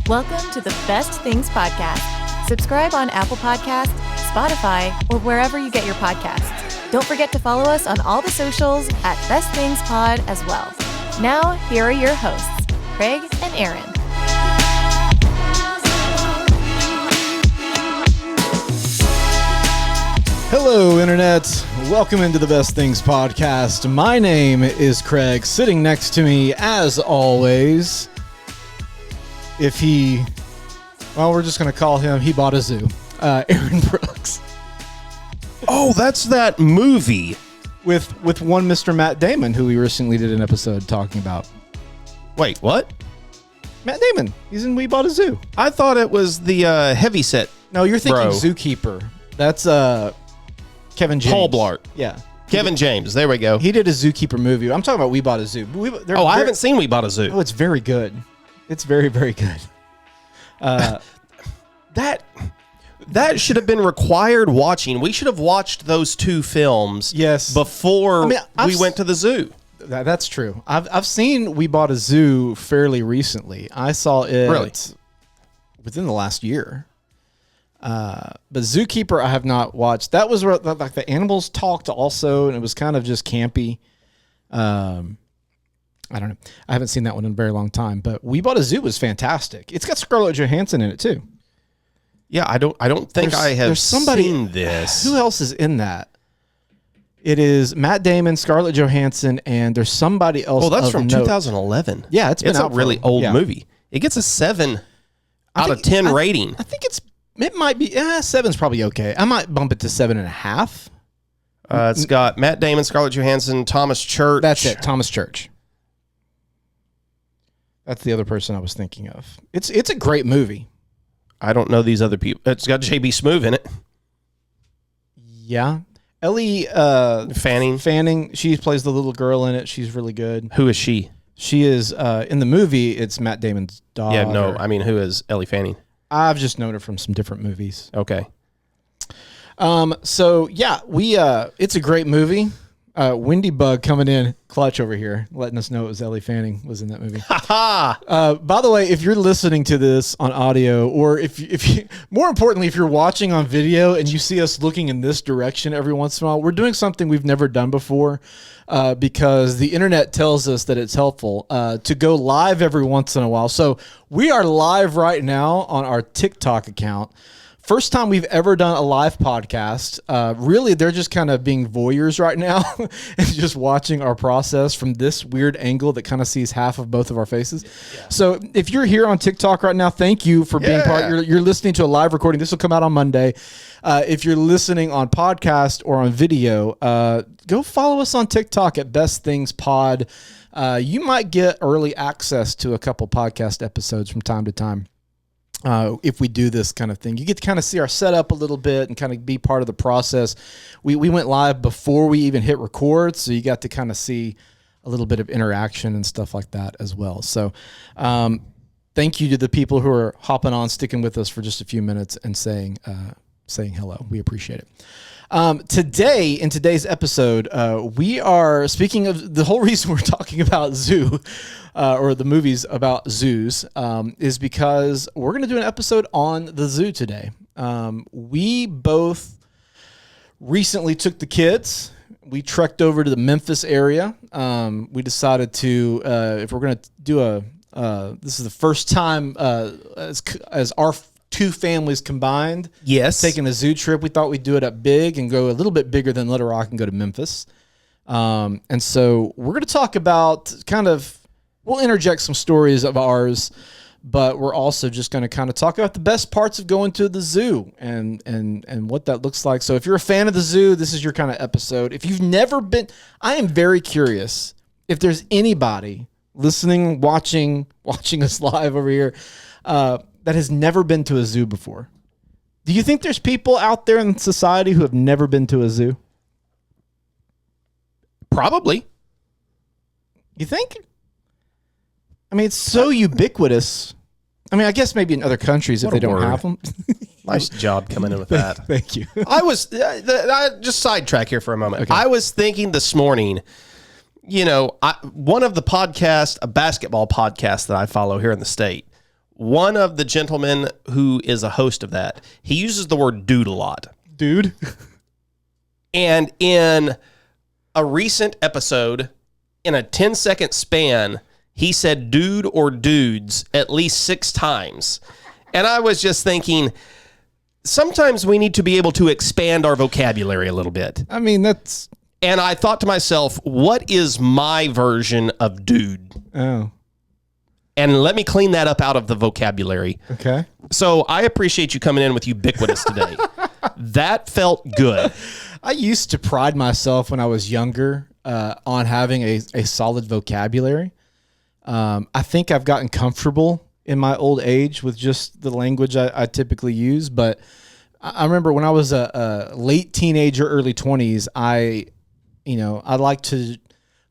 Welcome to the Best Things Podcast. Subscribe on Apple Podcasts, Spotify, or wherever you get your podcasts. Don't forget to follow us on all the socials at Best Things Pod as well. Now, here are your hosts, Craig and Aaron. Hello, Internet. Welcome into the Best Things Podcast. My name is Craig. Sitting next to me, as always, we're just going to call him, he bought a zoo, Aaron Brooks. Oh, that's that movie. With one Mr. Matt Damon, who we recently did an episode talking about. Wait, what? Matt Damon. He's in We Bought a Zoo. I thought it was the Heavyset. No, you're thinking Bro. Zookeeper. That's Kevin James. Paul Blart. Yeah. Kevin James. There we go. He did a Zookeeper movie. I'm talking about We Bought a Zoo. I haven't seen We Bought a Zoo. Oh, it's very good. It's very, very good. That should have been required watching. We should have watched those two films before we went to the zoo. That's true. I've seen We Bought a Zoo fairly recently. I saw it within the last year. But Zookeeper I have not watched. That was where like the animals talked also, and it was kind of just campy. I don't know. I haven't seen that one in a very long time, but We Bought a Zoo was fantastic. It's got Scarlett Johansson in it too. Yeah, I don't think I have seen this. Who else is in that? It is Matt Damon, Scarlett Johansson, and there's somebody else. Oh, that's from 2011. Yeah, it's a really old movie. It gets a 7 out of 10 rating. I think it might be 7's probably okay. I might bump it to 7.5. It's got Matt Damon, Scarlett Johansson, Thomas Church. That's it, Thomas Church. That's the other person I was thinking of. It's a great movie. I don't know these other people. It's got J.B. Smoove in it. Yeah. Ellie Fanning, she plays the little girl in it. She's really good. Who is she? She is in the movie. It's Matt Damon's daughter. Yeah, no. I mean, who is Ellie Fanning? I've just known her from some different movies. Okay. So yeah, it's a great movie. Windy Bug coming in clutch over here, letting us know it was Ellie Fanning was in that movie. By the way, if you're listening to this on audio, or if you, more importantly, if you're watching on video and you see us looking in this direction every once in a while, we're doing something we've never done before, because the internet tells us that it's helpful to go live every once in a while. So we are live right now on our TikTok account. First time we've ever done a live podcast. Really, they're just kind of being voyeurs right now and just watching our process from this weird angle that kind of sees half of both of our faces. Yeah. So if you're here on TikTok right now, thank you for being part. You're listening to a live recording. This will come out on Monday. If you're listening on podcast or on video, go follow us on TikTok at Best Things Pod. You might get early access to a couple podcast episodes from time to time. If we do this kind of thing, you get to kind of see our setup a little bit and kind of be part of the process. We went live before we even hit record, so you got to kind of see a little bit of interaction and stuff like that as well. So thank you to the people who are hopping on, sticking with us for just a few minutes and saying hello. We appreciate it. Today, in today's episode, we are speaking of the whole reason we're talking about zoo, or the movies about zoos, is because we're going to do an episode on the zoo today. We both recently took the kids. We trekked over to the Memphis area. We decided to, if we're going to do this is the first time as our two families combined. Yes. Taking a zoo trip. We thought we'd do it up big and go a little bit bigger than Little Rock and go to Memphis. And so we're going to talk about we'll interject some stories of ours, but we're also just going to kind of talk about the best parts of going to the zoo and what that looks like. So if you're a fan of the zoo, this is your kind of episode. If you've never been, I am very curious if there's anybody listening, watching us live over here, that has never been to a zoo before. Do you think there's people out there in society who have never been to a zoo? Probably. You think? I mean, it's so ubiquitous. I mean, I guess maybe in other countries if they don't have them. Nice job coming in with that. Thank you. I was just sidetrack here for a moment. Okay. I was thinking this morning, one of the podcasts, a basketball podcast that I follow here in the state, one of the gentlemen who is a host of that, he uses the word dude a lot. Dude? And in a recent episode, in a 10-second span, he said dude or dudes at least 6 times. And I was just thinking, sometimes we need to be able to expand our vocabulary a little bit. I mean, that's... And I thought to myself, what is my version of dude? Oh. And let me clean that up out of the vocabulary. Okay. So I appreciate you coming in with ubiquitous today. That felt good. I used to pride myself when I was younger on having a solid vocabulary. I think I've gotten comfortable in my old age with just the language I typically use. But I remember when I was a late teenager, early 20s, I like to...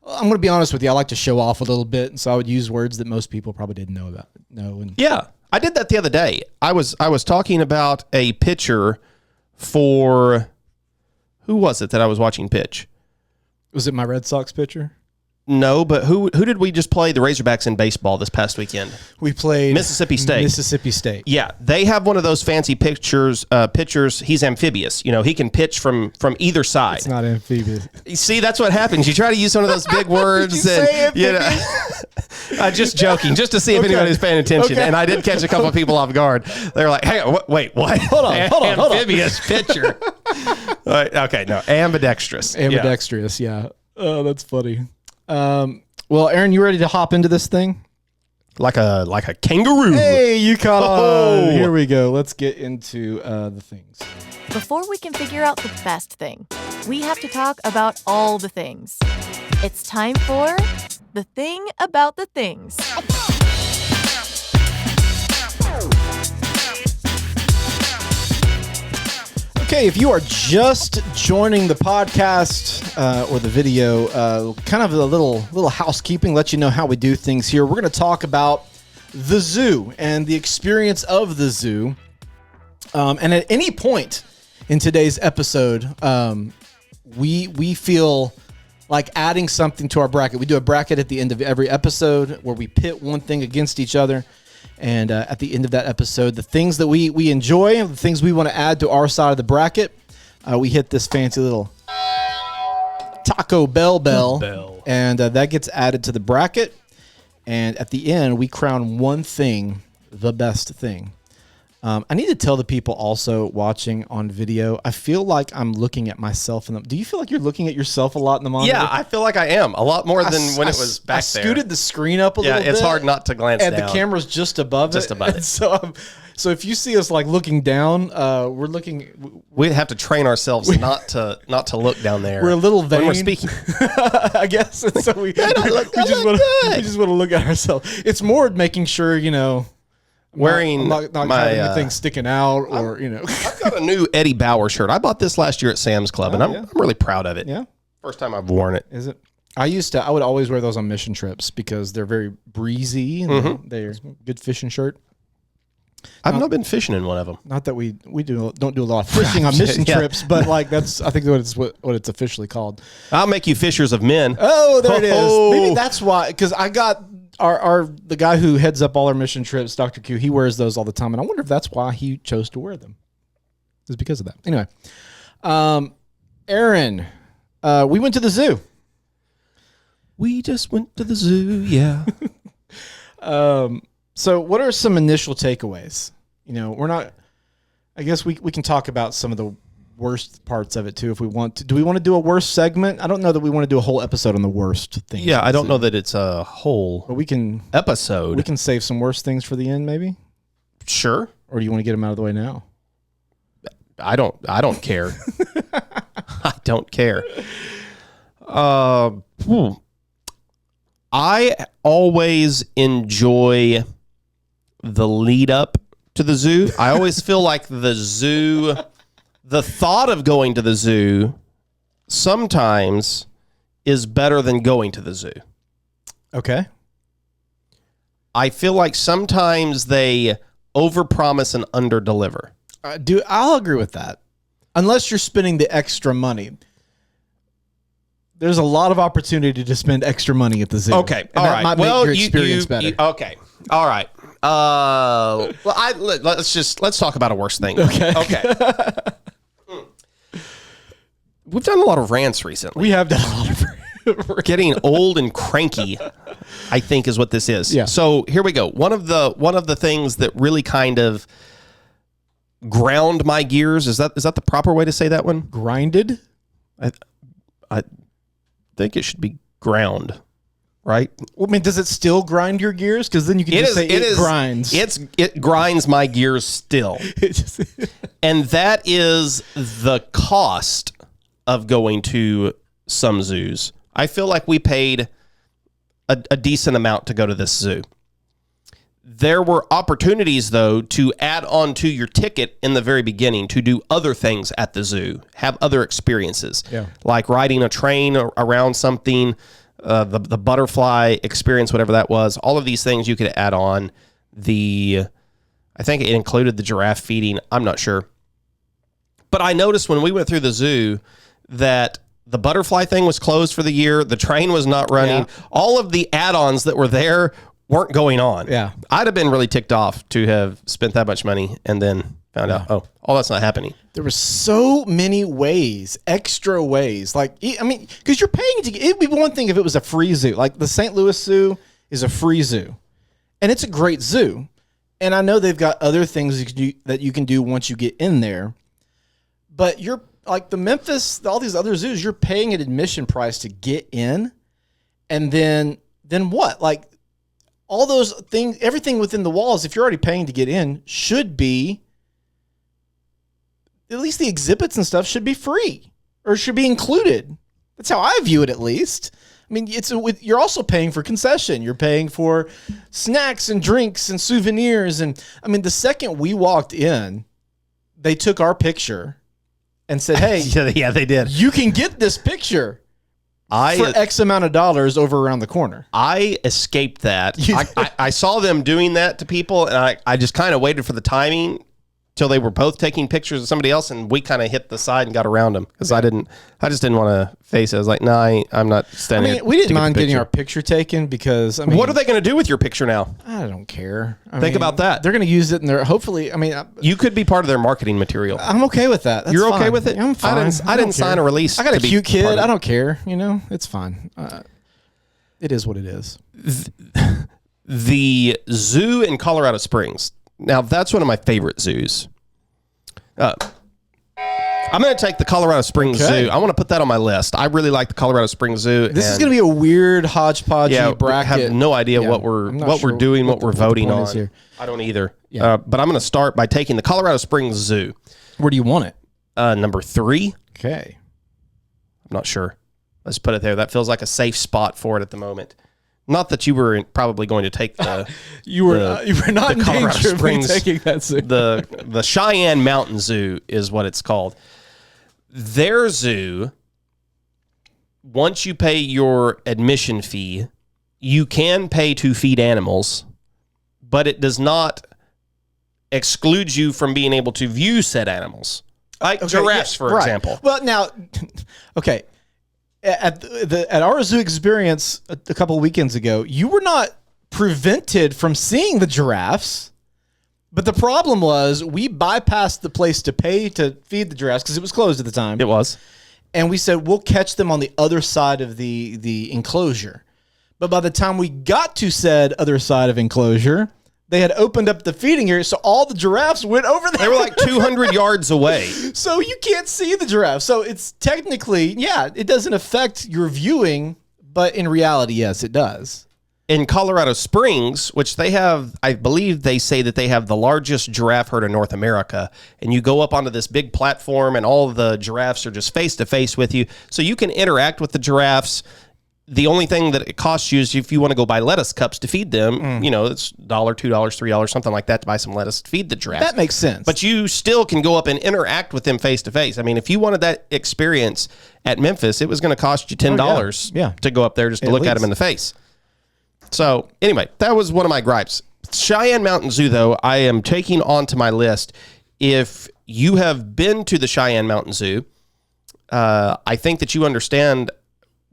I'm going to be honest with you. I like to show off a little bit, and so I would use words that most people probably didn't know about. Yeah, I did that the other day. I was talking about a pitcher for... Who was it that I was watching pitch? Was it my Red Sox pitcher? No, but who did we just play the Razorbacks in baseball this past weekend? We played Mississippi State. Mississippi State. Yeah, they have one of those fancy pitchers. He's amphibious. He can pitch from either side. It's not amphibious. See, that's what happens. You try to use one of those big words. Did you say I'm just joking, just to see if anybody's paying attention. Okay. And I did catch a couple of people off guard. They were like, "Hey, wait, what? Hold on. Amphibious pitcher." Okay, no, ambidextrous. Ambidextrous, yeah. Oh, that's funny. Well, Aaron, you ready to hop into this thing? Like a kangaroo. Hey, you caught on. Here we go. Let's get into the things. Before we can figure out the best thing, we have to talk about all the things. It's time for the thing about the things. Okay, if you are just joining the podcast or the video, kind of a little housekeeping, let you know how we do things here. We're going to talk about the zoo and the experience of the zoo. And at any point in today's episode, we feel like adding something to our bracket. We do a bracket at the end of every episode where we pit one thing against each other. And at the end of that episode, the things that we enjoy, the things we want to add to our side of the bracket, we hit this fancy little Taco Bell. And that gets added to the bracket. And at the end, we crown one thing the best thing. I need to tell the people also watching on video, I feel like I'm looking at myself. Do you feel like you're looking at yourself a lot in the monitor? Yeah, I feel like I am. A lot more than when it was back there. I scooted the screen up a little bit. Yeah, it's hard not to glance down. And the camera's just above it. So if you see us like looking down, we're looking... We'd have to train ourselves not to look down there. We're a little vain. When we're speaking. I guess. And so we just want to look at ourselves. It's more making sure, wearing not having anything sticking out or, I've got a new Eddie Bauer shirt. I bought this last year at Sam's Club, and I'm really proud of it. Yeah. First time I've worn it. Is it? I would always wear those on mission trips because they're very breezy and they're a good fishing shirt. I've not been fishing in one of them. Not that we don't do a lot of fishing on mission trips, but like that's I think what it's officially called. I'll make you fishers of men. Oh, there it is. Maybe that's why, because I got the guy who heads up all our mission trips, Dr. Q. He wears those all the time, and I wonder if that's why he chose to wear them. It's because of that. Anyway, Aaron, we went to the zoo. We just went to the zoo. Yeah. So what are some initial takeaways? I guess we can talk about some of the worst parts of it too if we want to. Do we want to do a worst segment? I don't know that we want to do a whole episode on the worst things. Yeah, I don't know that it's a whole episode. We can save some worst things for the end maybe? Sure. Or do you want to get them out of the way now? I don't care. I don't care. I always enjoy the lead up to the zoo. I always feel like the thought of going to the zoo sometimes is better than going to the zoo. Okay. I feel like sometimes they overpromise and underdeliver. I'll agree with that. Unless you're spending the extra money. There's a lot of opportunity to spend extra money at the zoo. Okay. All right. That might make your experience better. Okay. All right. Let's talk about a worse thing. Okay. We've done a lot of rants recently. We have done a lot of We're getting old and cranky, I think is what this is. Yeah. So here we go. One of the things that really kind of ground my gears, is that the proper way to say that one? grinded. I think it should be ground, right? Well, I mean, does it still grind your gears? Because then you can it grinds. It grinds my gears still. And that is the cost of going to some zoos. I feel like we paid a decent amount to go to this zoo. There were opportunities, though, to add on to your ticket in the very beginning to do other things at the zoo, have other experiences, like riding a train around something, the butterfly experience, whatever that was. All of these things you could add on. I think it included the giraffe feeding. I'm not sure. But I noticed when we went through the zoo that the butterfly thing was closed for the year. The train was not running. Yeah. All of the add-ons that were there weren't going on. Yeah. I'd have been really ticked off to have spent that much money and then found out, all that's not happening. There were so many ways, extra ways. Like, I mean, because you're paying to get, it'd be one thing if it was a free zoo. Like the St. Louis Zoo is a free zoo. And it's a great zoo. And I know they've got other things that you can do once you get in there. But you're like the Memphis, all these other zoos, you're paying an admission price to get in. And then what? Like all those things, everything within the walls, if you're already paying to get in, should be, at least the exhibits and stuff should be free or should be included. That's how I view it, at least. I mean, you're also paying for concession. You're paying for snacks and drinks and souvenirs. And I mean, the second we walked in, they took our picture and said, hey, yeah, they did. You can get this picture for X amount of dollars over around the corner. I escaped that. I saw them doing that to people, and I just kind of waited for the timing till they were both taking pictures of somebody else, and we kind of hit the side and got around them because I just didn't want to face it. I was like, nah, I'm not standing. I mean, we didn't mind getting our picture taken because, I mean, what are they going to do with your picture now? I don't care. Think about that. They're going to use it in their, hopefully, I mean, you could be part of their marketing material. I'm okay with that. That's You're fine. okay with it? I'm fine. I didn't sign a release. I got a cute kid. I don't care. You know, it's fine. It is what it is. The zoo in Colorado Springs. Now, that's one of my favorite zoos. I'm going to take the Colorado Springs Zoo. I want to put that on my list. I really like the Colorado Springs Zoo. This is going to be a weird hodgepodge bracket. I have no idea what we're doing, what we're voting on. Here. I don't either. Yeah. But I'm going to start by taking the Colorado Springs Zoo. Where do you want it? Number 3. Okay. I'm not sure. Let's put it there. That feels like a safe spot for it at the moment. Not that you were probably going to take the you were not in Colorado danger Springs, of taking that zoo. The Cheyenne Mountain Zoo is what it's called. Their zoo, once you pay your admission fee, you can pay to feed animals, but it does not exclude you from being able to view said animals, like giraffes, for example. Well, now, okay. At our zoo experience a couple of weekends ago, you were not prevented from seeing the giraffes, but the problem was we bypassed the place to pay to feed the giraffes because it was closed at the time. It was. And we said, we'll catch them on the other side of the enclosure. But by the time we got to said other side of enclosure, they had opened up the feeding area, so all the giraffes went over there. They were like 200 yards away. So you can't see the giraffe. So it's technically, it doesn't affect your viewing, but in reality, yes, it does. In Colorado Springs, which they have, I believe they say that they have the largest giraffe herd in North America, and you go up onto this big platform and all the giraffes are just face to face with you. So you can interact with the giraffes. The only thing that it costs you is if you want to go buy lettuce cups to feed them, it's $1, $2, $3, something like that to buy some lettuce to feed the giraffe. That makes sense. But you still can go up and interact with them face to face. I mean, if you wanted that experience at Memphis, it was going to cost you $10 to go up there just to look at them in the face. So anyway, that was one of my gripes. Cheyenne Mountain Zoo, though, I am taking onto my list. If you have been to the Cheyenne Mountain Zoo, I think that you understand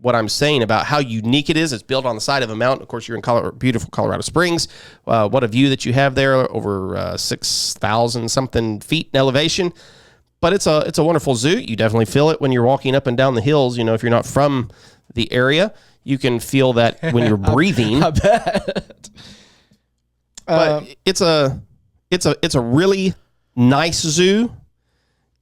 what I'm saying about how unique it is. It's built on the side of a mountain. Of course, you're in beautiful Colorado Springs. What a view that you have there, over 6,000 something feet in elevation. But it's a wonderful zoo. You definitely feel it when you're walking up and down the hills. You know, if you're not from the area, you can feel that when you're breathing. I bet. But it's a really nice zoo.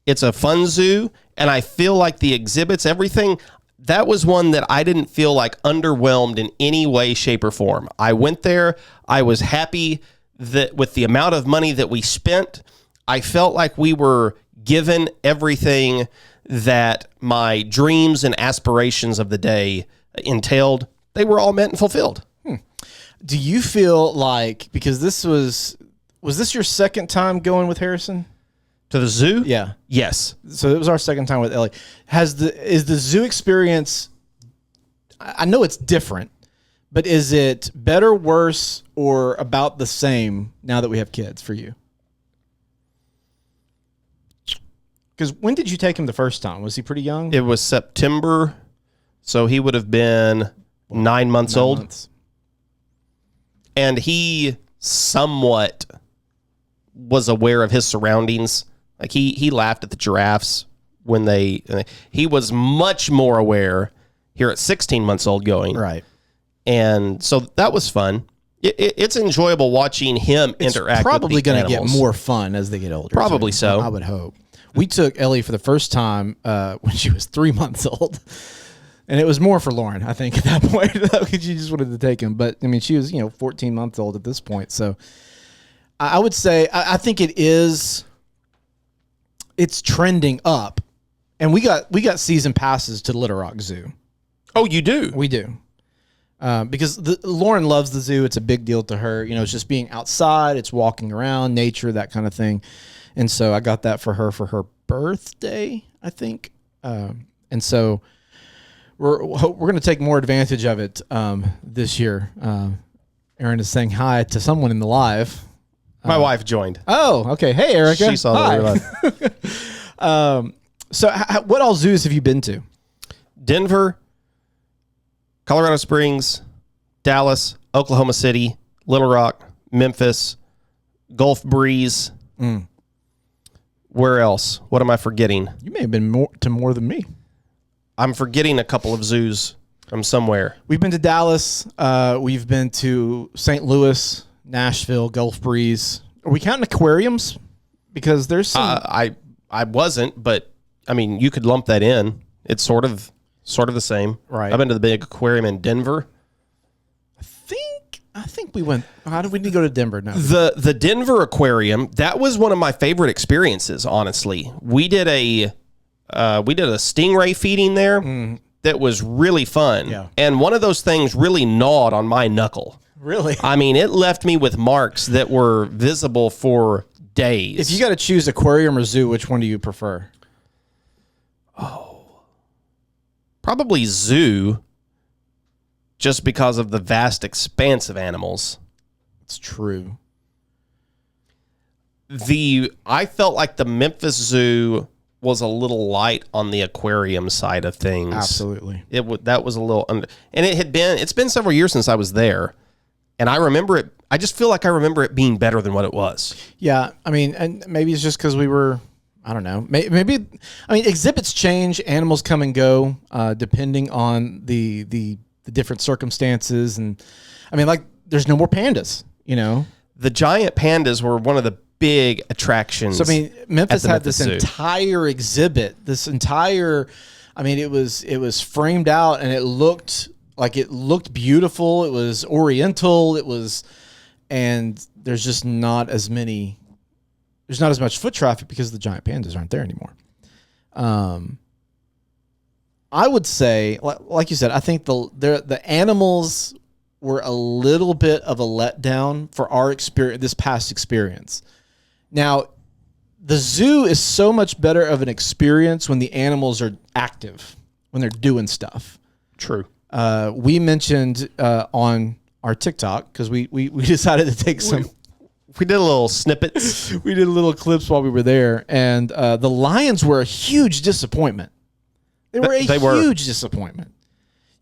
It's a fun zoo, and I feel like the exhibits, everything, that was one that I didn't feel like underwhelmed in any way, shape, or form. I went there. I was happy that with the amount of money that we spent, I felt like we were given everything that my dreams and aspirations of the day entailed. They were all met and fulfilled. Do you feel like, because this was this your second time going with Harrison? To the zoo? Yeah. Yes. So it was our second time with Ellie. Is the zoo experience, I know it's different, but is it better, worse, or about the same now that we have kids for you? Because when did you take him the first time? Was he pretty young? It was September, so he would have been 9 months old. Months. And he somewhat was aware of his surroundings. Like he laughed at the giraffes when he was much more aware here at 16 months old going. Right. And so that was fun. It's enjoyable watching him interact Probably with the going to get animals. more fun as they get older. Probably so. I would hope. We took Ellie for the first time when she was 3 months old. And it was more for Lauren, I think, at that point, because she just wanted to take him. But, I mean, she was, 14 months old at this point. So I would say, I think it's trending up. And we got season passes to Little Rock Zoo. Oh, you do? We do. Because Lauren loves the zoo. It's a big deal to her. It's just being outside. It's walking around, nature, that kind of thing. And so I got that for her birthday, I think. And so we're going to take more advantage of it this year. Aaron is saying hi to someone in the live. My wife joined. Oh, okay. Hey, Erica. She saw that we were live. So what all zoos have you been to? Denver, Colorado Springs, Dallas, Oklahoma City, Little Rock, Memphis, Gulf Breeze. Where else? What am I forgetting? You may have been more than me. I'm forgetting a couple of zoos from somewhere. We've been to Dallas. We've been to St. Louis, Nashville, Gulf Breeze. Are we counting aquariums? Because there's some. I wasn't, but I mean, you could lump that in. It's sort of the same. Right. I've been to the big aquarium in Denver. I think we went. How did we need to go to Denver now? The Denver aquarium, that was one of my favorite experiences, honestly. We did a stingray feeding there that was really fun. Yeah. And one of those things really gnawed on my knuckle. Really? I mean, it left me with marks that were visible for days. If you got to choose aquarium or zoo, which one do you prefer? Probably zoo, just because of the vast expanse of animals. It's true. I felt like the Memphis Zoo was a little light on the aquarium side of things. Absolutely. That was a little and it's been several years since I was there, and I remember it. I just feel like I remember it being better than what it was. Yeah, I mean, and maybe it's just because we were. I don't know. Maybe I mean, exhibits change, animals come and go, depending on the different circumstances, and I mean, like, there's no more pandas. The giant pandas were one of the big attractions. So I mean, Memphis had this Zoo. entire exhibit. I mean, it was framed out, and it looked beautiful. It was oriental. And there's just not as many. There's not as much foot traffic because the giant pandas aren't there anymore. I would say, like you said, I think the animals were a little bit of a letdown for our experience, this past experience. Now, the zoo is so much better of an experience when the animals are active, when they're doing stuff. True. We mentioned on our TikTok, because we decided to take some. We did a little snippets. We did little clips while we were there, and the lions were a huge disappointment. They were a huge disappointment.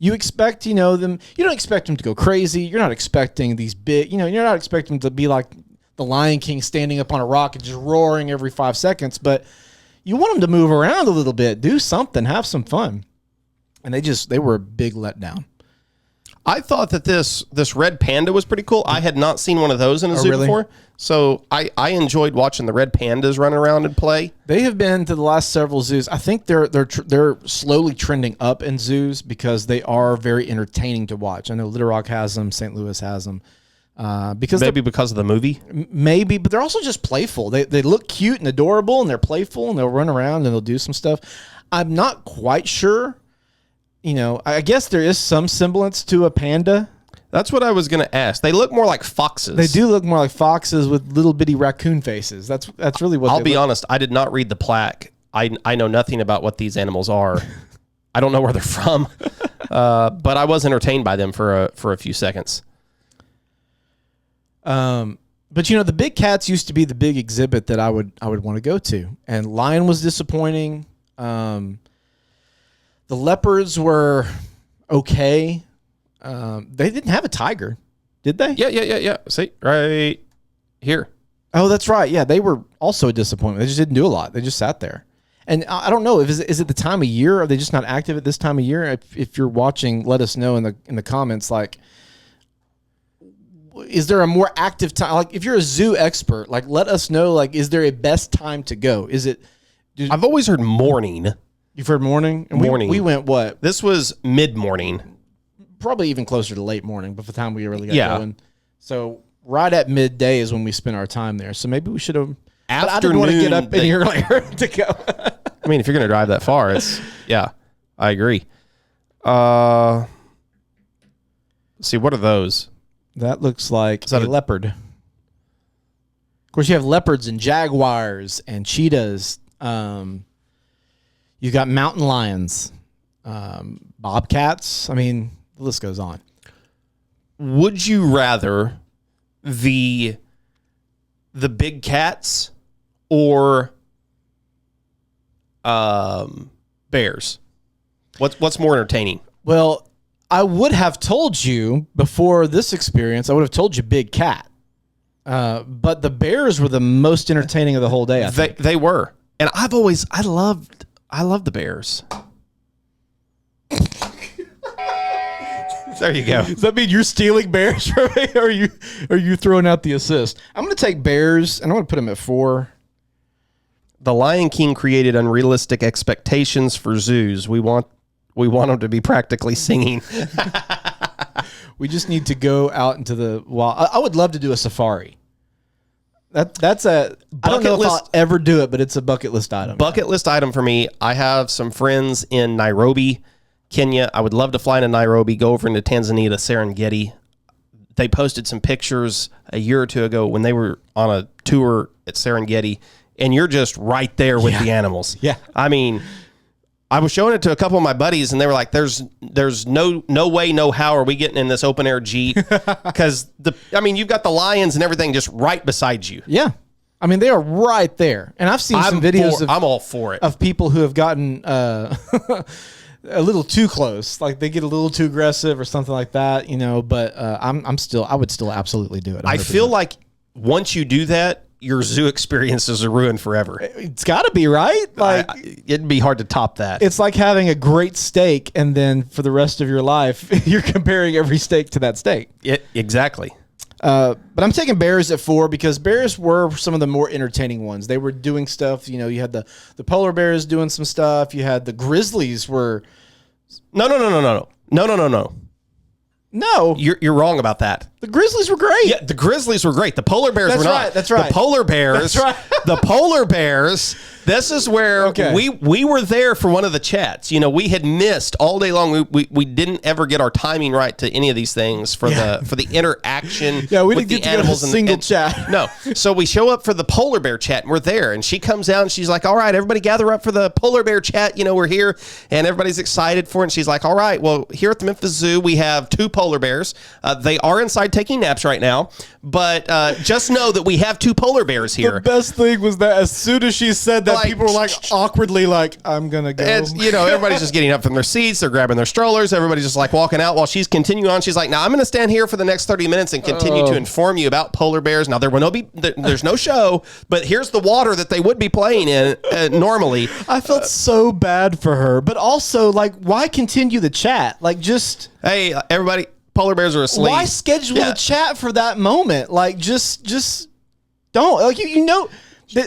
You expect, them. You don't expect them to go crazy. You're not expecting these big. You're not expecting them to be like the Lion King standing up on a rock and just roaring every 5 seconds. But you want them to move around a little bit, do something, have some fun. And they were a big letdown. I thought that this red panda was pretty cool. I had not seen one of those in a zoo before. So I enjoyed watching the red pandas run around and play. They have been to the last several zoos. I think they're slowly trending up in zoos because they are very entertaining to watch. I know Little Rock has them, St. Louis has them. Because of the movie? Maybe, but they're also just playful. They look cute and adorable, and they're playful, and they'll run around and they'll do some stuff. I'm not quite sure. I guess there is some semblance to a panda. That's what I was going to ask. They look more like foxes. They do look more like foxes with little bitty raccoon faces. That's really what I'll be honest, I did not read the plaque. I know nothing about what these animals are. I don't know where they're from. But I was entertained by them for a few seconds. But the big cats used to be the big exhibit that I would want to go to. And lion was disappointing. The leopards were okay. They didn't have a tiger, did they? Yeah. See, right here. Oh, that's right. Yeah, they were also a disappointment. They just didn't do a lot. They just sat there. And I don't know, is it the time of year? Are they just not active at this time of year? If you're watching, let us know in the comments. Like, is there a more active time? Like, if you're a zoo expert, like, let us know. Like, is there a best time to go? I've always heard morning. You've heard morning? And morning. We went what? This was mid-morning. Probably even closer to late morning, but for the time we really got going. So right at midday is when we spent our time there. So maybe we should have. I didn't want to get up any earlier to go. I mean, if you're going to drive that far, I agree. Let's see, what are those? That looks like a leopard. Of course, you have leopards and jaguars and cheetahs. You got mountain lions, bobcats. I mean, the list goes on. Would you rather the big cats or bears? What's more entertaining? Well, I would have told you before this experience. I would have told you big cat, but the bears were the most entertaining of the whole day. I think. They were, and I love the bears. There you go. Does that mean you're stealing bears from me, or are you throwing out the assist? I'm going to take bears, and I'm going to put them at 4. The Lion King created unrealistic expectations for zoos. We want them to be practically singing. We just need to go out into the wild. I would love to do a safari. That's a I don't know if I'll ever do it, but it's a bucket list item. Bucket list item for me. I have some friends in Nairobi, Kenya. I would love to fly into Nairobi, go over into Tanzania to Serengeti. They posted some pictures a year or two ago when they were on a tour at Serengeti, and you're just right there with the animals. Yeah. I mean, I was showing it to a couple of my buddies, and they were like, there's no way, no how are we getting in this open air Jeep? Because you've got the lions and everything just right beside you. Yeah. I mean, they are right there. And I've seen some videos I'm all for it. Of people who have gotten a little too close. Like they get a little too aggressive or something like that, but I would still absolutely do it. 100%. I feel like once you do that, your zoo experiences are ruined forever. It's got to be, right? Like it'd be hard to top that. It's like having a great steak, and then for the rest of your life, you're comparing every steak to that steak. Exactly. But I'm taking bears at 4 because bears were some of the more entertaining ones. They were doing stuff. You had the polar bears doing some stuff. You had the grizzlies were. No. No, you're wrong about that. The grizzlies were great. Yeah, the grizzlies were great. The polar bears were not. That's right. The polar bears. That's right. The polar bears. This is where we were there for one of the chats. We had missed all day long. We didn't ever get our timing right to any of these things for the interaction. Yeah, we with didn't the get animals to go to a single chat. No, so we show up for the polar bear chat, and we're there. And she comes out and she's like, "All right, everybody, gather up for the polar bear chat. We're here, and everybody's excited for it." And she's like, "All right, well, here at the Memphis Zoo, we have 2 polar bears. They are inside outside taking naps right now, but just know that we have 2 polar bears here. The best thing was that as soon as she said that, Like, people were like awkwardly like, I'm going to go. And, everybody's just getting up from their seats. They're grabbing their strollers. Everybody's just like walking out while she's continuing on. She's like, now I'm going to stand here for the next 30 minutes and continue to inform you about polar bears. Now, there's no show, but here's the water that they would be playing in normally. I felt so bad for her, but also like, why continue the chat? Like, just Hey, everybody, polar bears are asleep. why schedule a chat for that moment? Like, just don't. Like,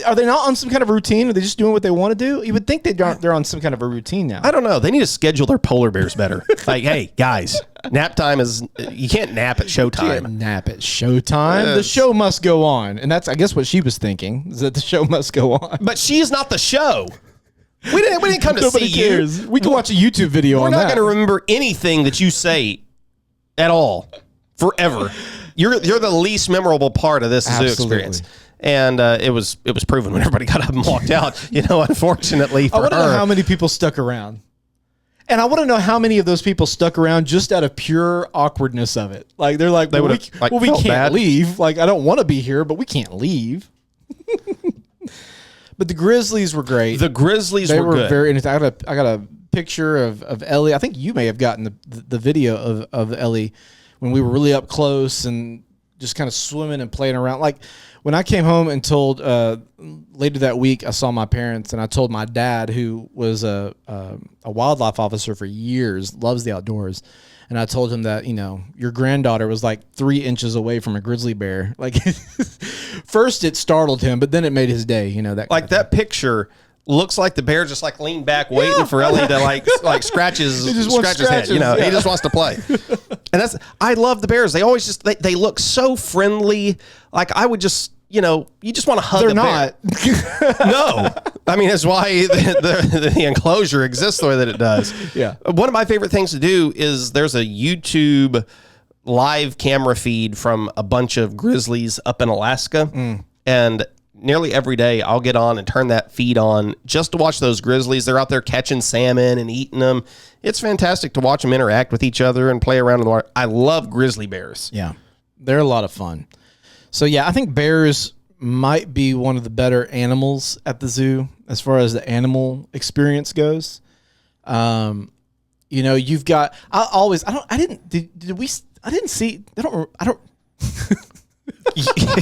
are they not on some kind of routine? Are they just doing what they want to do? You would think they're on some kind of a routine now. I don't know. They need to schedule their polar bears better. Like, hey, guys, nap time you can't nap at showtime. Nap at showtime. Yes. The show must go on. And that's, I guess, what she was thinking, is that the show must go on. But she is not the show. We didn't come to Nobody see cares. you. We can watch a YouTube video We're on not that. going to remember anything that you say at all forever. You're the least memorable part of this zoo experience. And it was proven when everybody got up and walked out. Unfortunately for I want to know her. how many people stuck around. And I want to know how many of those people stuck around just out of pure awkwardness of it. Like, they're like, we felt can't bad. leave. Like, I don't want to be here, but we can't leave. But the Grizzlies were great. The Grizzlies They were were good. very. I got a picture of Ellie. I think you may have gotten the video of Ellie when we were really up close and just kind of swimming and playing around. Like, when I came home and told later that week, I saw my parents and I told my dad, who was a wildlife officer for years, loves the outdoors. And I told him that, your granddaughter was like 3 inches away from a grizzly bear. Like, first it startled him, but then it made his day, that picture looks like the bear just like leaned back waiting for Ellie to like scratch his head. He just wants to play. And I love the bears. They always just they look so friendly. Like, I would just you just want to hug a bear. No. I mean, that's why the enclosure exists the way that it does. Yeah. One of my favorite things to do is there's a YouTube live camera feed from a bunch of grizzlies up in Alaska. And nearly every day I'll get on and turn that feed on just to watch those grizzlies. They're out there catching salmon and eating them. It's fantastic to watch them interact with each other and play around in the water. I love grizzly bears. Yeah. They're a lot of fun. So, yeah, I think bears might be one of the better animals at the zoo as far as the animal experience goes. You've got, I didn't see,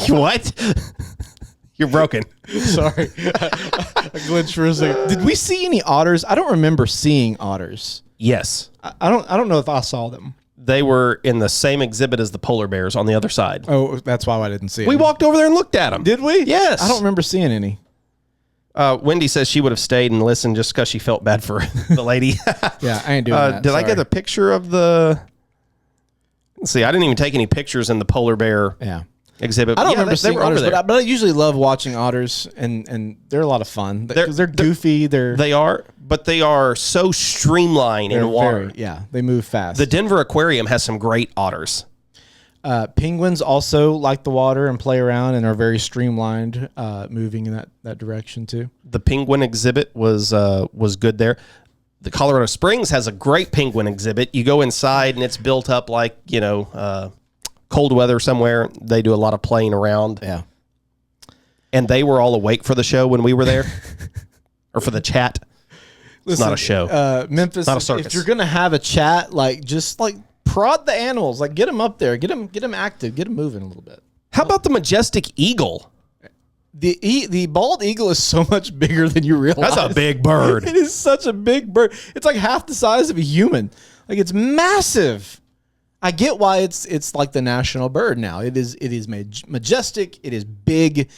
What? You're broken. Sorry. I glitched for a second. Did we see any otters? I don't remember seeing otters. Yes. I don't know if I saw them. They were in the same exhibit as the polar bears on the other side. Oh, that's why I didn't see them. We walked over there and looked at them. Did we? Yes. I don't remember seeing any. Wendy says she would have stayed and listened just because she felt bad for the lady. Yeah, I ain't doing that. Did I get a picture of the... Let's see, I didn't even take any pictures in the polar bear exhibit. I don't remember seeing otters, there. but I usually love watching otters, and they're a lot of fun. Because they're goofy. They are so streamlined in water. They move fast. The Denver Aquarium has some great otters. Penguins also like the water and play around and are very streamlined, moving in that direction too. The penguin exhibit was good there. The Colorado Springs has a great penguin exhibit. You go inside and it's built up like, cold weather somewhere. They do a lot of playing around. Yeah. And they were all awake for the show when we were there or for the chat. It's not a show. Memphis, not a circus. If you're going to have a chat, just prod the animals, get them up there, get them active, get them moving a little bit. How about the majestic eagle? The bald eagle is so much bigger than you realize. That's a big bird. It is such a big bird. It's like half the size of a human. Like, it's massive. I get why it's like the national bird now. It is majestic. It is big.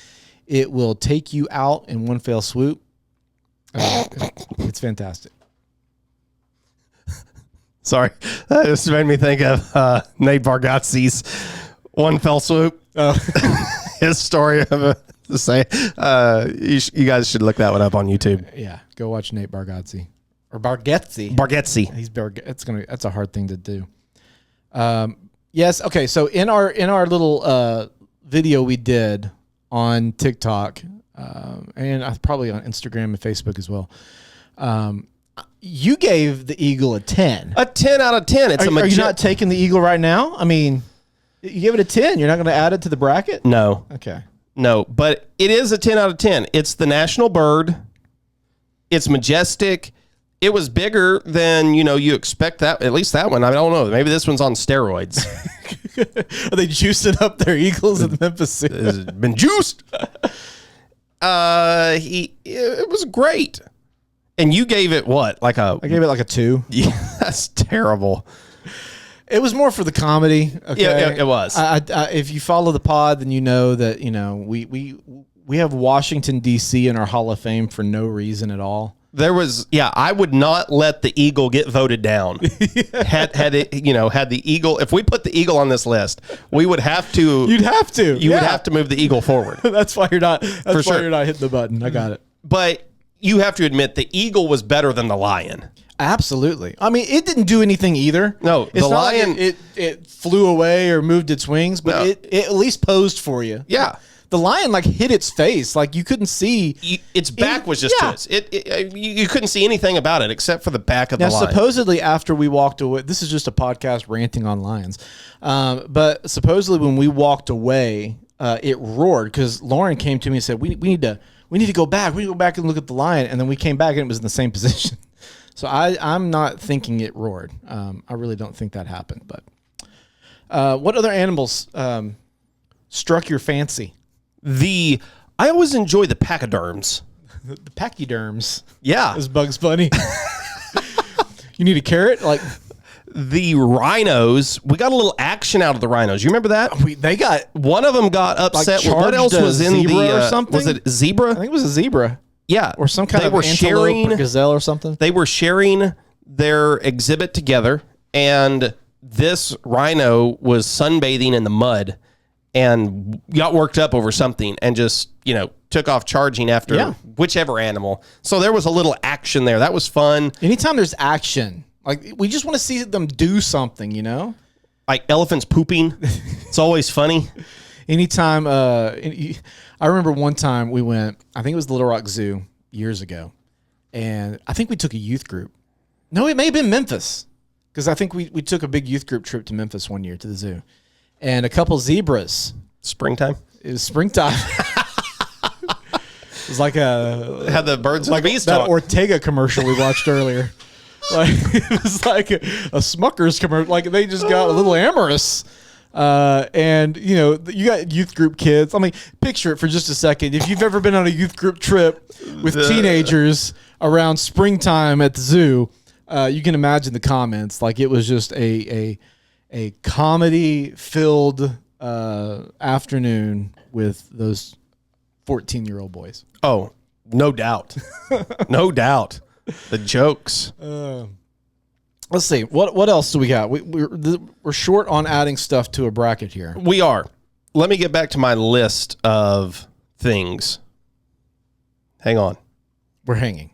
It will take you out in one fell swoop. It's fantastic. Sorry, that just made me think of Nate Bargatze's One Fell Swoop. His story of to say. You guys should look that one up on YouTube. Yeah, go watch Nate Bargatze or Bargatze. Bargatze. That's a hard thing to do. Yes. Okay. So in our little video we did on TikTok, and probably on Instagram and Facebook as well. You gave the eagle a 10. A 10 out of 10. Are you not taking the eagle right now? I mean, You give it a 10. You're not going to add it to the bracket? No. Okay. No, but it is a 10 out of 10. It's the national bird. It's majestic. It was bigger than, you expect that. At least that one. I don't know. Maybe this one's on steroids. Are they juicing up their Eagles in Memphis Zoo? It's been juiced. It was great. And you gave it what? I gave it like a 2. Yeah, that's terrible. It was more for the comedy. Okay? Yeah, it was. I, if you follow the pod, then you know that we have Washington D.C. in our Hall of Fame for no reason at all. I would not let the Eagle get voted down. Had the Eagle, if we put the Eagle on this list, we would have to. You'd have to. You would have to move the Eagle forward. That's why you're not. That's why you're not hitting the button. I got it. But you have to admit the Eagle was better than the Lion. Absolutely. I mean, it didn't do anything either. No, it's the Lion. Like it flew away or moved its wings, but it at least posed for you. Yeah. The Lion hit its face, you couldn't see. Its back was just to it. You couldn't see anything about it except for the back of the lion. Supposedly after we walked away, this is just a podcast ranting on lions. But supposedly when we walked away, it roared because Lauren came to me and said, "We need to go back. We need to go back and look at the lion." And then we came back and it was in the same position. So I'm not thinking it roared. I really don't think that happened. But what other animals struck your fancy? I always enjoy the pachyderms. The pachyderms. Yeah. Is Bugs Bunny. You need a carrot? The rhinos, we got a little action out of the rhinos. You remember that? They got one of them got upset. What else was in zebra or something? Was it zebra? I think it was a zebra. Yeah, or some kind of antelope or gazelle or something. They were sharing their exhibit together, and this rhino was sunbathing in the mud and got worked up over something and just, took off charging after whichever animal. So there was a little action there. That was fun. Anytime there's action, we just want to see them do something, Like elephants pooping. It's always funny. Anytime, I remember one time we went, I think it was the Little Rock Zoo years ago, and I think we took a youth group. No, it may have been Memphis, because I think we took a big youth group trip to Memphis one year to the zoo. And a couple zebras. Springtime? It was springtime. It was like had the birds and the bees that talk. Ortega commercial we watched earlier. It was like a Smucker's commercial. They just got a little amorous. And you got youth group kids. I mean, picture it for just a second. If you've ever been on a youth group trip with teenagers around springtime at the zoo, you can imagine the comments. It was just a comedy-filled afternoon with those 14-year-old boys. Oh, no doubt. No doubt. The jokes. Let's see. What else do we got? We're short on adding stuff to a bracket here. We are. Let me get back to my list of things. Hang on. We're hanging.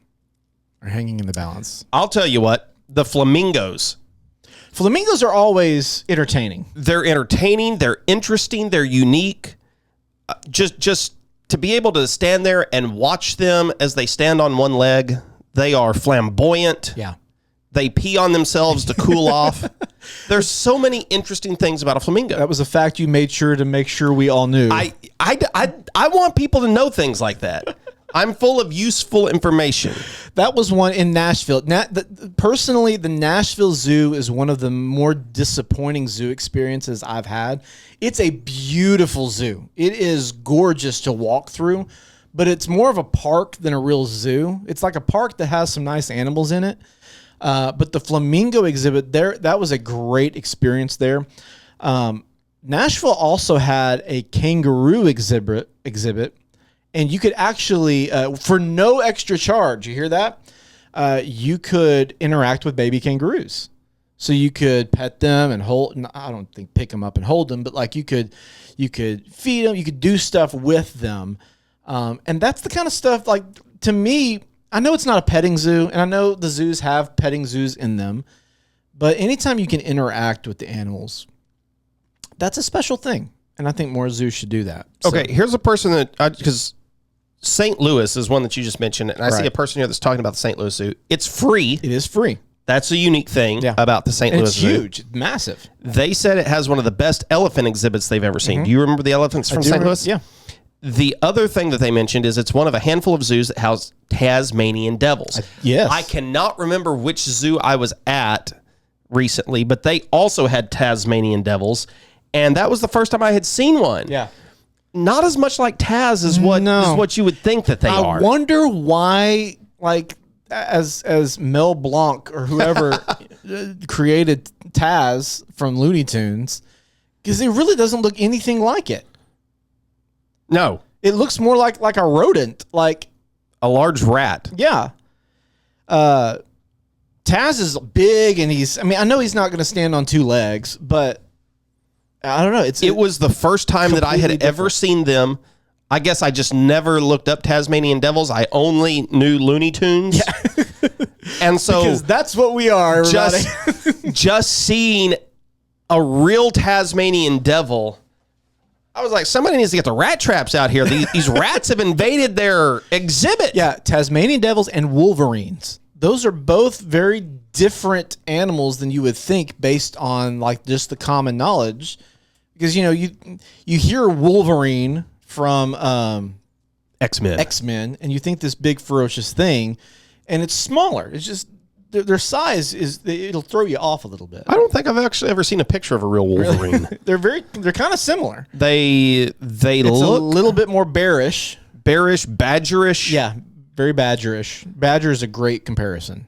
We're hanging in the balance. I'll tell you what. The flamingos. Flamingos are always entertaining. They're entertaining. They're interesting. They're unique. Just to be able to stand there and watch them as they stand on one leg. They are flamboyant. Yeah. They pee on themselves to cool off. There's so many interesting things about a flamingo. That was a fact you made sure to make sure we all knew. I want people to know things like that. I'm full of useful information. That was one in Nashville. Personally, the Nashville Zoo is one of the more disappointing zoo experiences I've had. It's a beautiful zoo. It is gorgeous to walk through, but it's more of a park than a real zoo. It's like a park that has some nice animals in it. But the flamingo exhibit there, that was a great experience there. Nashville also had a kangaroo exhibit, and you could actually, for no extra charge, you hear that? You could interact with baby kangaroos. So you could pet them and I don't think pick them up and hold them, but you could feed them, you could do stuff with them. And that's the kind of stuff, to me, I know it's not a petting zoo, and I know the zoos have petting zoos in them, but anytime you can interact with the animals, that's a special thing, and I think more zoos should do that. Okay, here's a person that, because St. Louis is one that you just mentioned, and I see a person here that's talking about the St. Louis Zoo. It's free. It is free. That's a unique thing about the St. And Louis it's Zoo. huge. It's massive. They said it has one of the best elephant exhibits they've ever seen. Do you remember the elephants from St. Louis? Yeah. The other thing that they mentioned is it's one of a handful of zoos that house Tasmanian devils. Yes. I cannot remember which zoo I was at recently, but they also had Tasmanian devils, and that was the first time I had seen one. Yeah. Not as much like Taz as what you would think that they are. I wonder why, like, as Mel Blanc or whoever created Taz from Looney Tunes, because it really doesn't look anything like it. No. It looks more like a rodent, like a large rat. Yeah. Taz is big, and I know he's not going to stand on two legs, but I don't know. It was the first time that I had ever seen them. I guess I just never looked up Tasmanian devils. I only knew Looney Tunes. Yeah. And so because that's what we are, everybody. Just seeing a real Tasmanian devil, I was like, somebody needs to get the rat traps out here. These rats have invaded their exhibit. Yeah, Tasmanian devils and wolverines. Those are both very different animals than you would think based on like just the common knowledge. Because you hear Wolverine from X-Men, and you think this big ferocious thing, and it's smaller. It's just their size it'll throw you off a little bit. I don't think I've actually ever seen a picture of a real Wolverine. They're kind of similar. They look a little bit more bearish, badgerish. Yeah, very badgerish. Badger is a great comparison.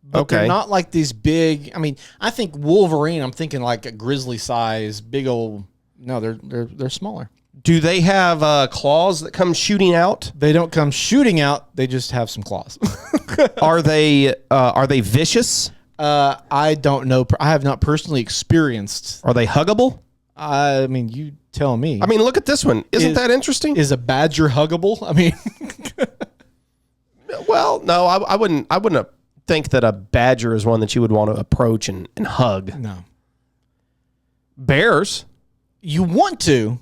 But they're not like these big. I think Wolverine. I'm thinking like a grizzly size, big old. No, they're smaller. Do they have claws that come shooting out? They don't come shooting out. They just have some claws. Are they vicious? I don't know. I have not personally experienced. Are they huggable? You tell me. Look at this one. Isn't that interesting? Is a badger huggable? Well, no, I wouldn't think that a badger is one that you would want to approach and hug. No. Bears. You want to.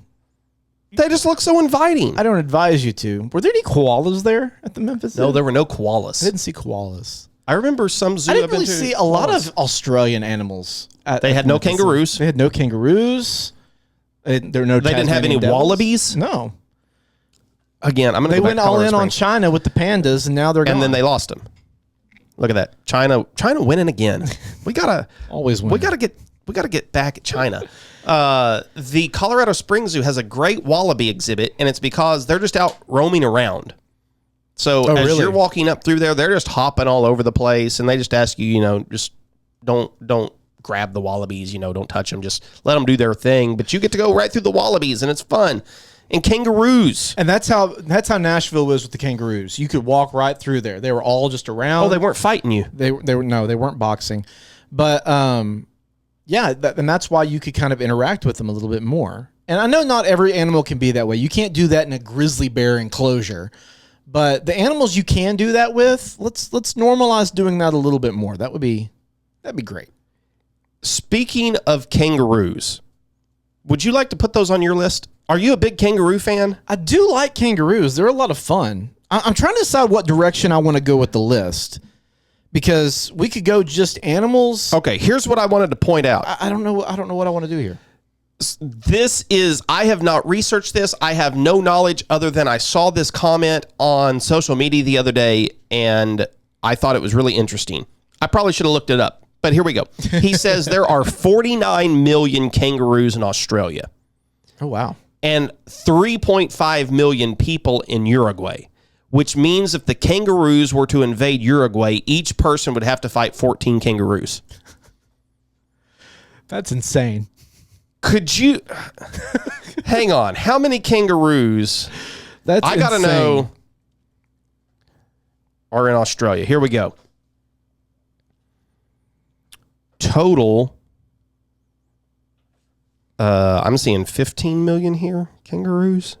They just look so inviting. I don't advise you to. Were there any koalas there at the Memphis Zoo? No, there were no koalas. I didn't see koalas. I remember some zoo. I didn't really see a lot of Australian animals. They had no kangaroos. They had no kangaroos. They didn't have any wallabies. No. Again, I'm going to. They went all in on China with the pandas, and now they're gone. And then they lost them. Look at that, China winning again. We gotta always win. We gotta get back at China. The Colorado Springs Zoo has a great wallaby exhibit, and it's because they're just out roaming around. So as you're walking up through there, they're just hopping all over the place, and they just ask you, just don't grab the wallabies, don't touch them, just let them do their thing. But you get to go right through the wallabies, and it's fun. And kangaroos. And that's how Nashville was with the kangaroos. You could walk right through there. They were all just around. Oh, they weren't fighting you. They weren't boxing. But yeah, and that's why you could kind of interact with them a little bit more. And I know not every animal can be that way. You can't do that in a grizzly bear enclosure. But the animals you can do that with, let's normalize doing that a little bit more. That'd be great. Speaking of kangaroos, would you like to put those on your list? Are you a big kangaroo fan? I do like kangaroos. They're a lot of fun. I'm trying to decide what direction I want to go with the list, because we could go just animals. Okay, here's what I wanted to point out. I don't know what I want to do here. I have not researched this. I have no knowledge other than I saw this comment on social media the other day, and I thought it was really interesting. I probably should have looked it up, but here we go. He says there are 49 million kangaroos in Australia. Oh, wow. And 3.5 million people in Uruguay, which means if the kangaroos were to invade Uruguay, each person would have to fight 14 kangaroos. That's insane. Could you hang on? How many kangaroos? I gotta know. Are in Australia. Here we go. Total. I'm seeing 15 million here. Kangaroos.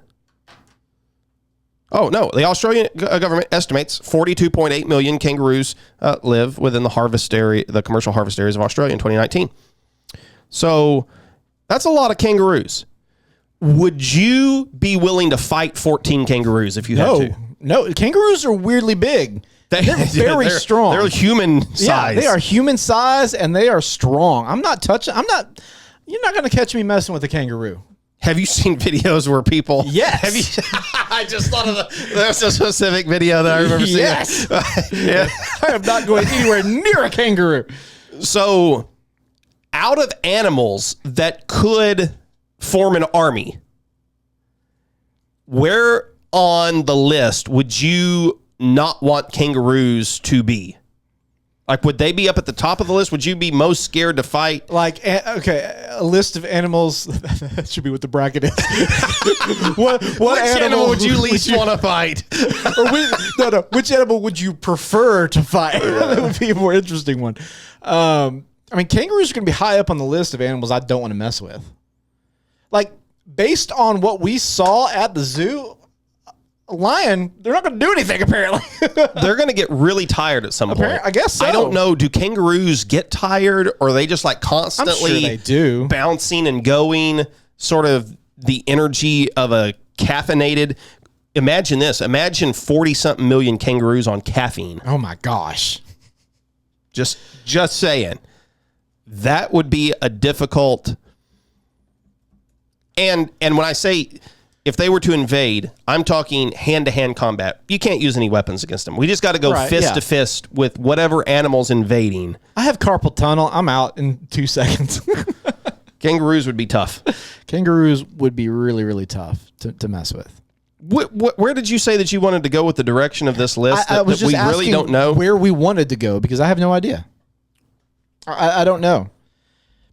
Oh no! The Australian government estimates 42.8 million kangaroos live within the commercial harvest areas of Australia in 2019. So. That's a lot of kangaroos. Would you be willing to fight 14 kangaroos if you had to? No. Kangaroos are weirdly big. They're very strong. They're human size. Yeah, they are human size and they are strong. You're not going to catch me messing with a kangaroo. Have you seen videos where people? Yes. Have you? I just thought of there's a specific video that I remember seeing. Yes. Yeah. I am not going anywhere near a kangaroo. So, out of animals that could form an army, where on the list would you not want kangaroos to be? Like, would they be up at the top of the list? Would you be most scared to fight? Like, okay, a list of animals. That should be what the bracket is. what Which animal would you least want to fight? Which animal would you prefer to fight? That would be a more interesting one. I mean, kangaroos are going to be high up on the list of animals I don't want to mess with. Like, based on what we saw at the zoo, a lion, they're not going to do anything, apparently. They're going to get really tired at some point. I guess so. I don't know. Do kangaroos get tired, or are they just like constantly I'm sure they do. Bouncing and going, sort of the energy of a caffeinated? Imagine this. Imagine 40-something million kangaroos on caffeine. Oh, my gosh. Just saying. That would be a difficult... And when I say... If they were to invade, I'm talking hand-to-hand combat. You can't use any weapons against them. We just got to go fist to fist with whatever animal's invading. I have carpal tunnel. I'm out in 2 seconds. Kangaroos would be tough. Kangaroos would be really, really tough to mess with. Where did you say that you wanted to go with the direction of this list I was that just we really asking don't know? Where we wanted to go, because I have no idea. I don't know.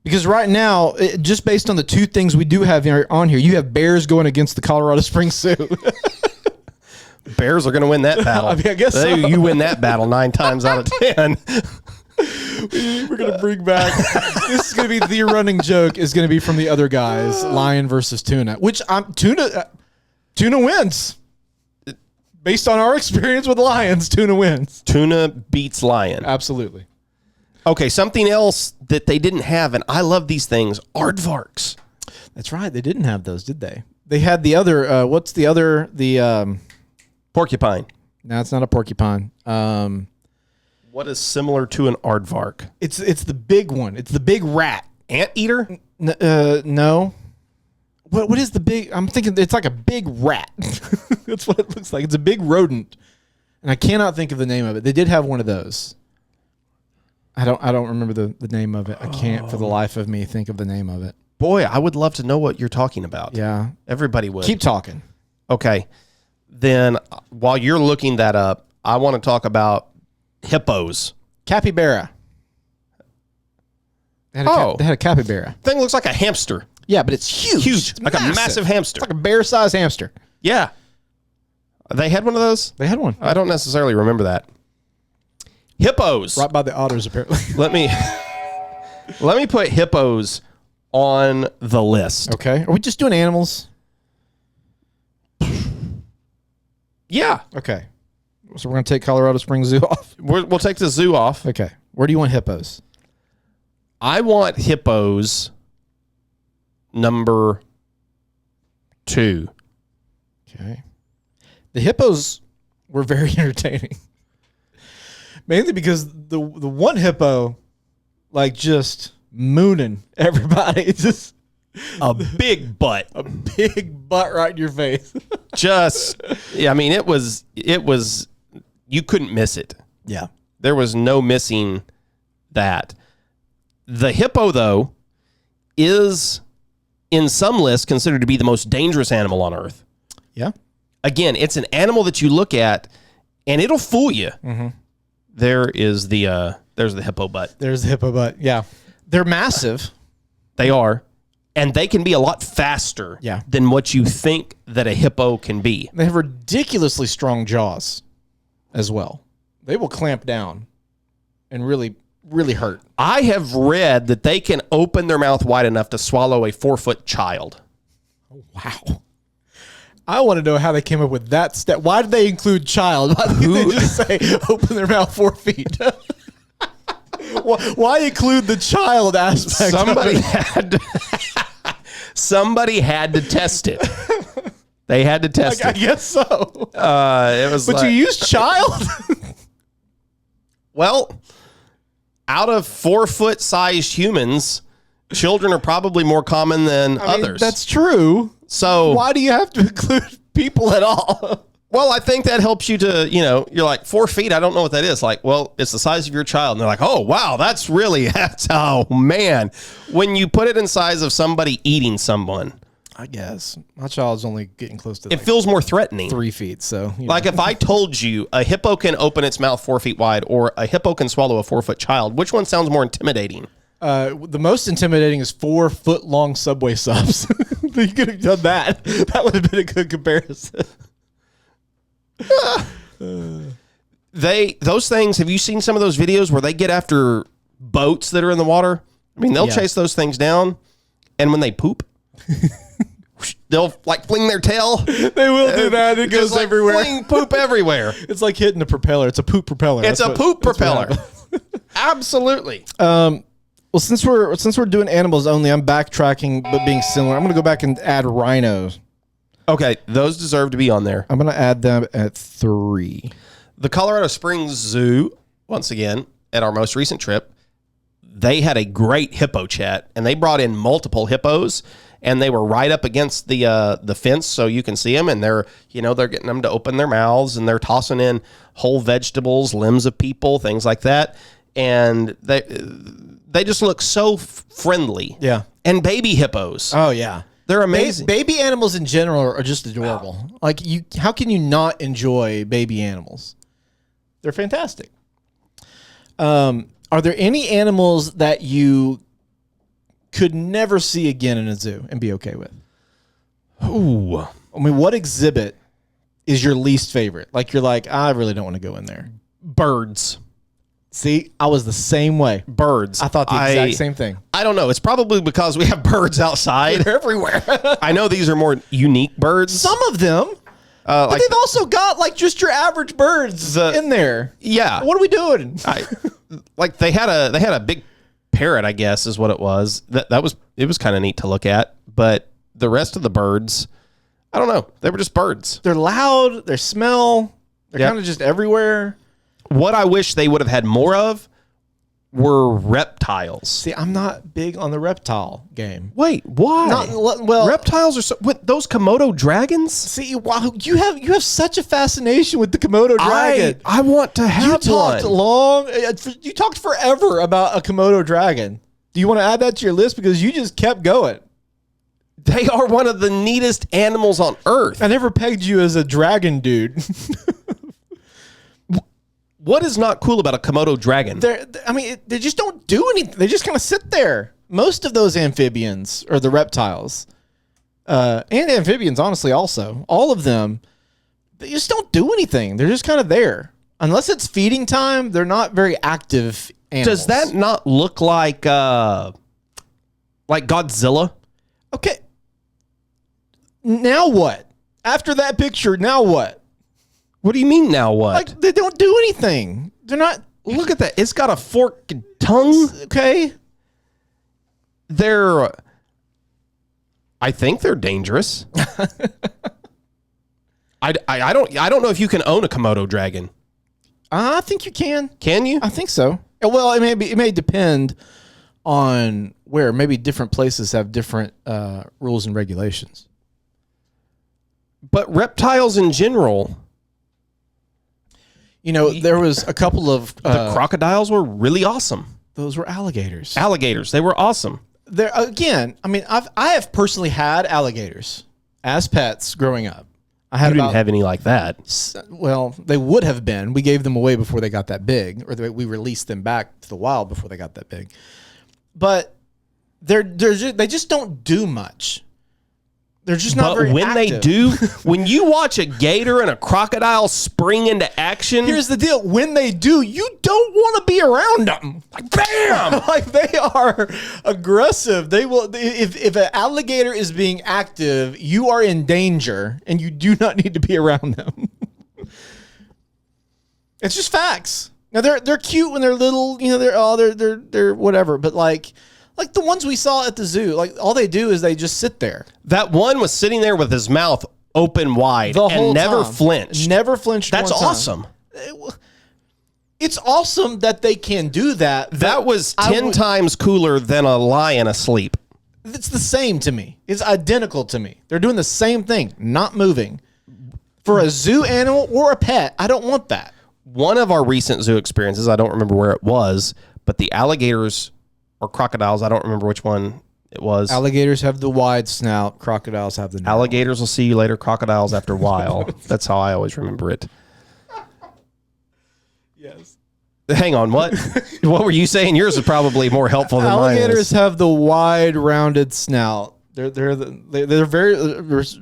Because right now, just based on the two things we do have on here, you have bears going against the Colorado Springs Zoo. Bears are going to win that battle. I mean, I guess so. You win that battle 9 times out of 10. We're going to bring back... This is going to be the running joke is going to be from the other guys, lion versus tuna, which tuna wins. Based on our experience with lions, tuna wins. Tuna beats lion. Absolutely. Okay, something else that they didn't have, and I love these things, aardvarks. That's right. They didn't have those, did they? They had the other, what's the other, porcupine. No, it's not a porcupine. What is similar to an aardvark? It's the big one. It's the big rat. Anteater? No. What is the big, I'm thinking it's like a big rat. That's what it looks like. It's a big rodent. And I cannot think of the name of it. They did have one of those. I don't remember the name of it. I can't for the life of me think of the name of it. Boy, I would love to know what you're talking about. Yeah. Everybody would. Keep talking. Okay. Then while you're looking that up, I want to talk about hippos. Capybara. They had a capybara. Thing looks like a hamster. Yeah, but it's huge. It's like a massive hamster. It's like a bear-sized hamster. Yeah. They had one of those? They had one. I don't necessarily remember that. Hippos. Right by the otters, apparently. Let me put hippos on the list. Okay. Are we just doing animals? Yeah. Okay. So we're going to take Colorado Springs Zoo off? We'll take the zoo off. Okay. Where do you want hippos? I want hippos number 2. Okay. The hippos were very entertaining. Mainly because the one hippo, like, just mooning everybody. Just a big butt. A big butt right in your face. I mean, it was, you couldn't miss it. Yeah. There was no missing that. The hippo, though, is in some lists considered to be the most dangerous animal on Earth. Yeah. Again, it's an animal that you look at and it'll fool you. Mm-hmm. There's the hippo butt. There's the hippo butt. Yeah. They're massive. They are. And they can be a lot faster than what you think that a hippo can be. They have ridiculously strong jaws as well. They will clamp down and really, really hurt. I have read that they can open their mouth wide enough to swallow a 4-foot child. Oh, wow. I want to know how they came up with that step. Why did they include child? Why did they just say open their mouth 4 feet? Why include the child aspect? Somebody had to test it. They had to test it. I guess so. It was. But you used child? Well, out of 4-foot sized humans, children are probably more common than others. That's true. So Why do you have to include people at all? well, I think that helps you to, you're like 4 feet. I don't know what that is. Like, well, it's the size of your child. And they're like, oh, wow, oh, man. When you put it in size of somebody eating someone, I guess my child's only getting close to it feels more threatening. 3 feet. So, like if I told you a hippo can open its mouth 4 feet wide or a hippo can swallow a 4-foot child, which one sounds more intimidating? The most intimidating is 4-foot-long Subway subs. You could have done that. That would have been a good comparison. Those things, have you seen some of those videos where they get after boats that are in the water? I mean, they'll chase those things down, and when they poop, they'll like fling their tail. They will do that. It goes everywhere. Fling poop everywhere. It's like hitting a propeller. It's a poop propeller. It's a poop propeller. Absolutely. Well, since we're doing animals only, I'm backtracking, but being similar. I'm going to go back and add rhinos. Okay, those deserve to be on there. I'm going to add them at 3. The Colorado Springs Zoo, once again, at our most recent trip, they had a great hippo chat, and they brought in multiple hippos, and they were right up against the fence, so you can see them, and they're getting them to open their mouths, and they're tossing in whole vegetables, limbs of people, things like that, and they just look so friendly. Yeah. And baby hippos. Oh, yeah. They're amazing. Baby animals in general are just adorable. Wow. Like, how can you not enjoy baby animals? They're fantastic. Are there any animals that you could never see again in a zoo and be okay with? Ooh. I mean, what exhibit is your least favorite? Like, you're like, I really don't want to go in there. Birds. See, I was the same way. Birds. I thought the exact same thing. I don't know. It's probably because we have birds outside. They're everywhere. I know these are more unique birds. Some of them. But they've also got like just your average birds in there. Yeah. What are we doing? They had a big parrot, I guess is what it was. It was kind of neat to look at. But the rest of the birds, I don't know. They were just birds. They're loud. They smell. They're kind of just everywhere. What I wish they would have had more of were reptiles. See, I'm not big on the reptile game. Wait, why? Reptiles are those Komodo dragons? See, wow, you have such a fascination with the Komodo dragon. I want to have You talked forever about a Komodo dragon. Do you want to add that to your list? Because you just kept going. They are one of the neatest animals on earth. I never pegged you as a dragon dude. What is not cool about a Komodo dragon? They just don't do anything. They just kind of sit there. Most of those amphibians or the reptiles, and amphibians, honestly, also all of them, they just don't do anything. They're just kind of there. Unless it's feeding time, they're not very active animals. Does that not look like Godzilla? Okay. Now what? After that picture, now what? What do you mean now what? Like, they don't do anything. They're not... Look at that. It's got a forked tongue. Okay. I think they're dangerous. I don't know if you can own a Komodo dragon. I think you can. Can you? I think so. Well, it may depend on where. Maybe different places have different rules and regulations. But reptiles in general... there was a couple of... the crocodiles were really awesome. Those were alligators. They were awesome. There again, I have personally had alligators as pets growing up. You didn't have any like that. Well, they would have been. We gave them away before they got that big, or we released them back to the wild before they got that big. But they just don't do much. They're just not very active. They do, when you watch a gator and a crocodile spring into action... Here's the deal. When they do, you don't want to be around them. Like, bam! Like, they are aggressive. They will... If an alligator is being active, you are in danger, and you do not need to be around them. It's just facts. Now, they're cute when they're little. They're whatever. But, like the ones we saw at the zoo, like all they do is they just sit there. That one was sitting there with his mouth open wide the whole and never time. flinched. Never flinched. That's one time. awesome. It's awesome that they can do that. That was 10 times cooler than a lion asleep. It's the same to me. It's identical to me. They're doing the same thing, not moving. For a zoo animal or a pet, I don't want that. One of our recent zoo experiences, I don't remember where it was, but the alligators or crocodiles, I don't remember which one it was. Alligators have the wide snout. Crocodiles have the narrow. Alligators will see you later. Crocodiles after a while. That's how I always remember it. Yes. Hang on, what? What were you saying? Yours is probably more helpful than mine. Alligators have the wide, rounded snout. They're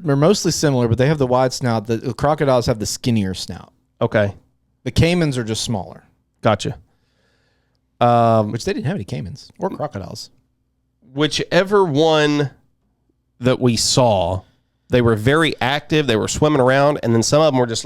mostly similar, but they have the wide snout. The crocodiles have the skinnier snout. Okay, The caimans are just smaller, gotcha. which they didn't have any caimans or crocodiles. Whichever one that we saw, they were very active. They were swimming around, and then some of them were just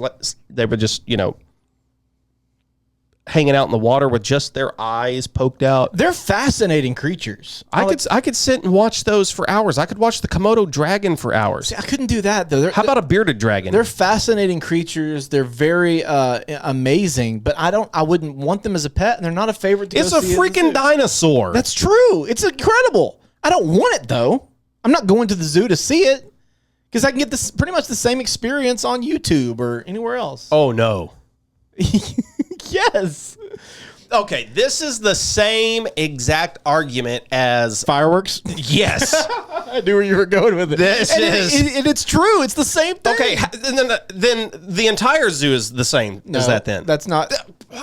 hanging out in the water with just their eyes poked out. They're fascinating creatures. I could sit and watch those for hours. I could watch the Komodo dragon for hours. See, I couldn't do that though. How about a bearded dragon? They're fascinating creatures. They're very amazing, but I wouldn't want them as a pet, and they're not a favorite. It's a freaking dinosaur. That's true. It's incredible. I don't want it though. I'm not going to the zoo to see it because I can get this pretty much the same experience on YouTube or anywhere else. Oh no. Yes. Okay, this is the same exact argument as Fireworks. yes. I knew where you were going with it. And it's true. It's the same thing. Okay, then the entire zoo is the same as that. Then that's not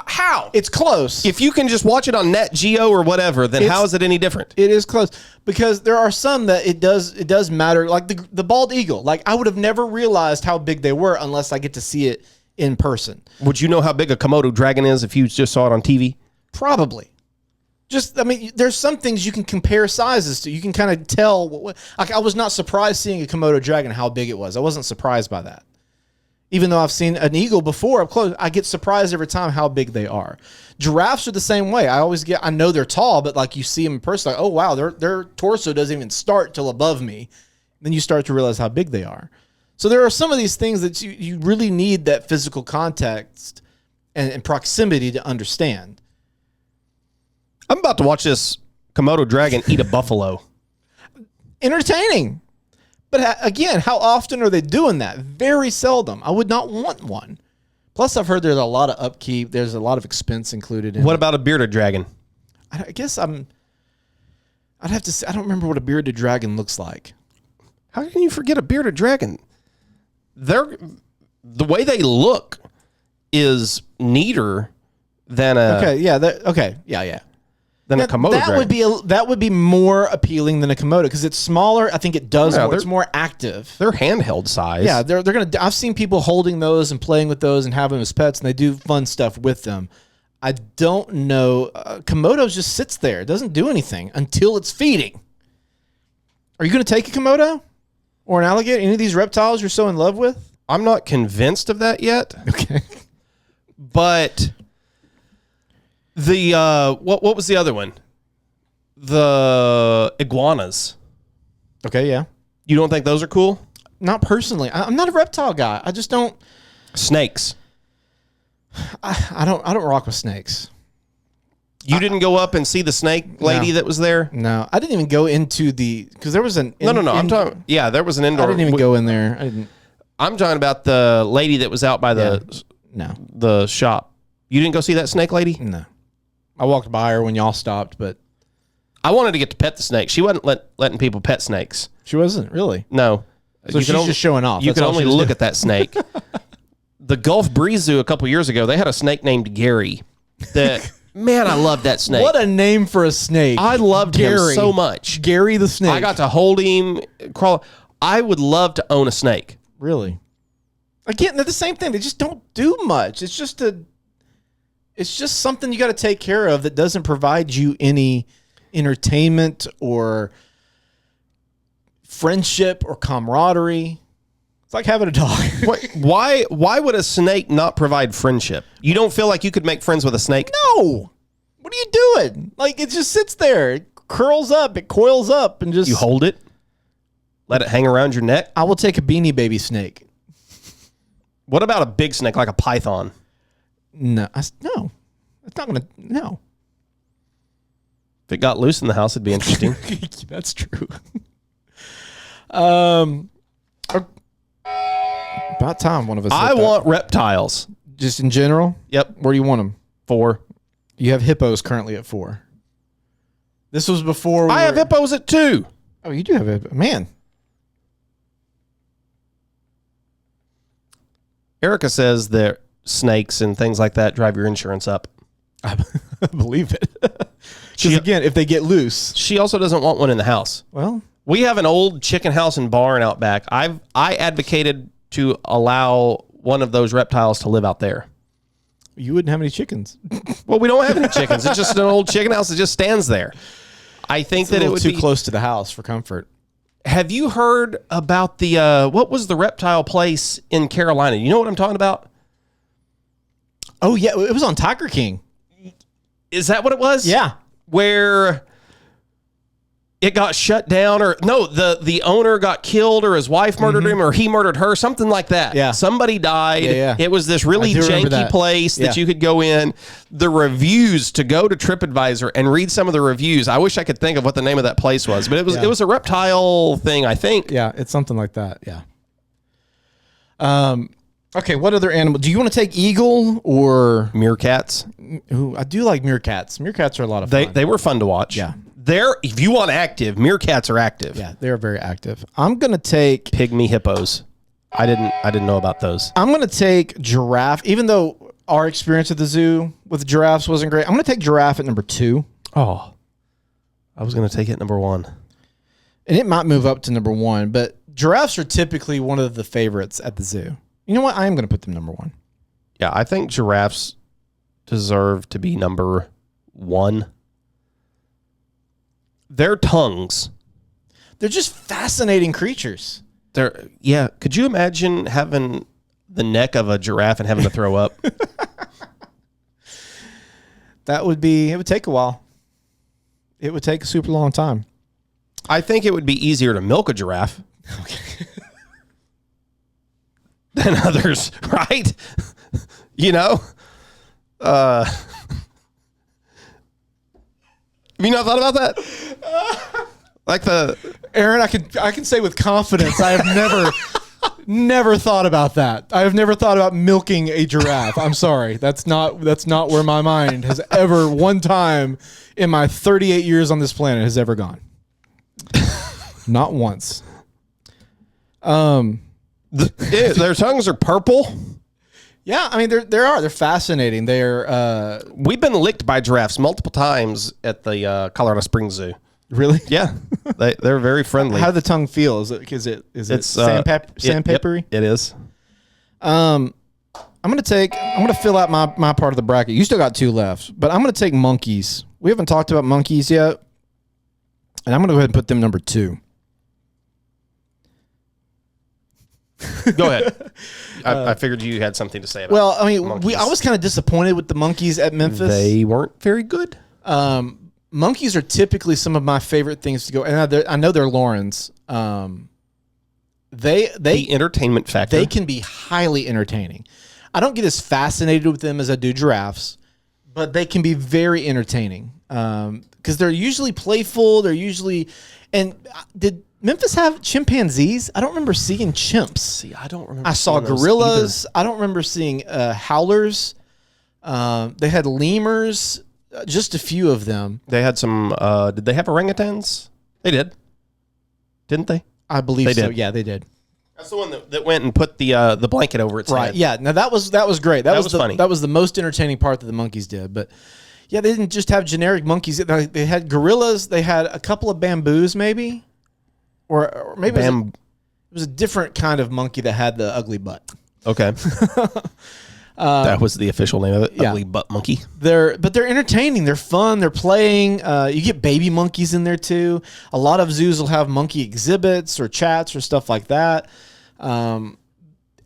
how. It's close. If you can just watch it on Net Geo or whatever, then how is it any different? It is close because there are some that it does matter. Like the bald eagle. Like I would have never realized how big they were unless I get to see it in person. Would you know how big a Komodo dragon is if you just saw it on TV? Probably. There's some things you can compare sizes to. You can kind of tell. Like I was not surprised seeing a Komodo dragon how big it was. I wasn't surprised by that. Even though I've seen an eagle before up close, I get surprised every time how big they are. Giraffes are the same way. I know they're tall, but like you see them in person, like, oh wow, their torso doesn't even start till above me. Then you start to realize how big they are. So there are some of these things that you really need that physical context and proximity to understand. I'm about to watch this Komodo dragon eat a buffalo. Entertaining. But again, how often are they doing that? Very seldom. I would not want one. Plus, I've heard there's a lot of upkeep. There's a lot of expense included in it. What about a bearded dragon? I guess I'd have to say, I don't remember what a bearded dragon looks like. How can you forget a bearded dragon? The way they look is neater than a yeah. than a Komodo dragon. That would be more appealing than a Komodo because it's smaller. I think it does more. It's more active. They're handheld size. Yeah, they're gonna. I've seen people holding those and playing with those and having them as pets, and they do fun stuff with them. I don't know. Komodo just sits there. It doesn't do anything until it's feeding. Are you going to take a Komodo or an alligator? Any of these reptiles you're so in love with? I'm not convinced of that yet. Okay. But the what was the other one? The iguanas. Okay, yeah. You don't think those are cool? Not personally. I'm not a reptile guy. I just don't. Snakes. I don't rock with snakes. You didn't go up and see the snake lady that was there? No, I didn't even go into because there was an No. I'm talking. Yeah, there was an indoor. I didn't even go in there. I didn't. I'm talking about the lady that was out by the shop. You didn't go see that snake lady? No. I walked by her when y'all stopped, but I wanted to get to pet the snake. She wasn't letting people pet snakes. She wasn't really. No. So she's just showing off. You could only look at that snake. The Gulf Breeze Zoo a couple years ago, they had a snake named Gary. Man, I love that snake. What a name for a snake. I loved him so much. Gary the snake. I got to hold him, crawl. I would love to own a snake. Really? Again, they're the same thing. They just don't do much. It's just something you got to take care of that doesn't provide you any entertainment or friendship or camaraderie. It's like having a dog. Why would a snake not provide friendship? You don't feel like you could make friends with a snake? No. What are you doing? Like, it just sits there. It curls up. It coils up and just... You hold it? Let it hang around your neck? I will take a Beanie Baby snake. What about a big snake like a python? No. It's not going to, no. If it got loose in the house, it'd be interesting. That's true. About time one of us. I want reptiles. Just in general? Yep. Where do you want them? 4. You have hippos currently at 4. This was before I have hippos at 2. Oh, you do have a man. Erica says that snakes and things like that drive your insurance up. I believe it. Because again, if they get loose. She also doesn't want one in the house. Well, we have an old chicken house and barn out back. I advocated to allow one of those reptiles to live out there. You wouldn't have any chickens. Well, we don't have any chickens. It's just an old chicken house that just stands there. I think that it would too be close to the house for comfort. Have you heard about the what was the reptile place in Carolina? You know what I'm talking about? Oh yeah, it was on Tiger King. Is that what it was? Yeah. Where it got shut down, or no, the owner got killed, or his wife murdered him, or he murdered her, something like that. Yeah. Somebody died. Yeah. It was this really janky place that you could go in. The reviews, to go to TripAdvisor and read some of the reviews. I wish I could think of what the name of that place was, but it was a reptile thing, I think. Yeah, it's something like that. Yeah. Okay, what other animal? Do you want to take eagle or Meerkats? Ooh, I do like meerkats. Meerkats are a lot of fun. They were fun to watch. Yeah. If you want active, meerkats are active. Yeah, they're very active. I'm gonna take Pygmy hippos. I didn't know about those. I'm gonna take giraffe, even though our experience at the zoo with giraffes wasn't great. I'm gonna take giraffe at number 2. Oh, I was gonna take it number 1, and it might move up to number 1. But giraffes are typically one of the favorites at the zoo. You know what? I am gonna put them number 1. Yeah, I think giraffes deserve to be number 1. Their tongues. They're just fascinating creatures. Could you imagine having the neck of a giraffe and having to throw up? It would take a while. It would take a super long time. I think it would be easier to milk a giraffe than others, right? You know? Have you not thought about that? Aaron, I can say with confidence, I have never thought about that. I have never thought about milking a giraffe. I'm sorry. That's not where my mind has ever one time in my 38 years on this planet has ever gone. Not once. Their tongues are purple. Yeah, I mean they're fascinating. They're we've been licked by giraffes multiple times at the Colorado Springs Zoo. Really? Yeah, they're very friendly. How does the tongue feel? Is it sandpapery? It is. I'm gonna fill out my part of the bracket. You still got 2 left, but I'm gonna take monkeys. We haven't talked about monkeys yet, and I'm gonna go ahead and put them number 2. Go ahead. I figured you had something to say about. Well, I mean, monkeys. I was kind of disappointed with the monkeys at Memphis. They weren't very good. Monkeys are typically some of my favorite things to go, and I know they're Lauren's. The entertainment factor. They can be highly entertaining. I don't get as fascinated with them as I do giraffes, but they can be very entertaining because they're usually playful. Did Memphis have chimpanzees? I don't remember seeing chimps. See, I don't remember. I saw gorillas. I don't remember seeing howlers. They had lemurs. Just a few of them. They had some. Did they have orangutans? They did, didn't they? I believe they so. did. Yeah, they did. That's the one that went and put the blanket over its Right. head. Yeah. Now that was great. That was funny. That was the most entertaining part that the monkeys did. But yeah, they didn't just have generic monkeys. They had gorillas. They had a couple of bamboos, maybe, or maybe it was a different kind of monkey that had the ugly butt. Okay. That was the official name of it. Yeah. Ugly butt monkey. They're entertaining. They're fun. They're playing. You get baby monkeys in there too. A lot of zoos will have monkey exhibits or chats or stuff like that. And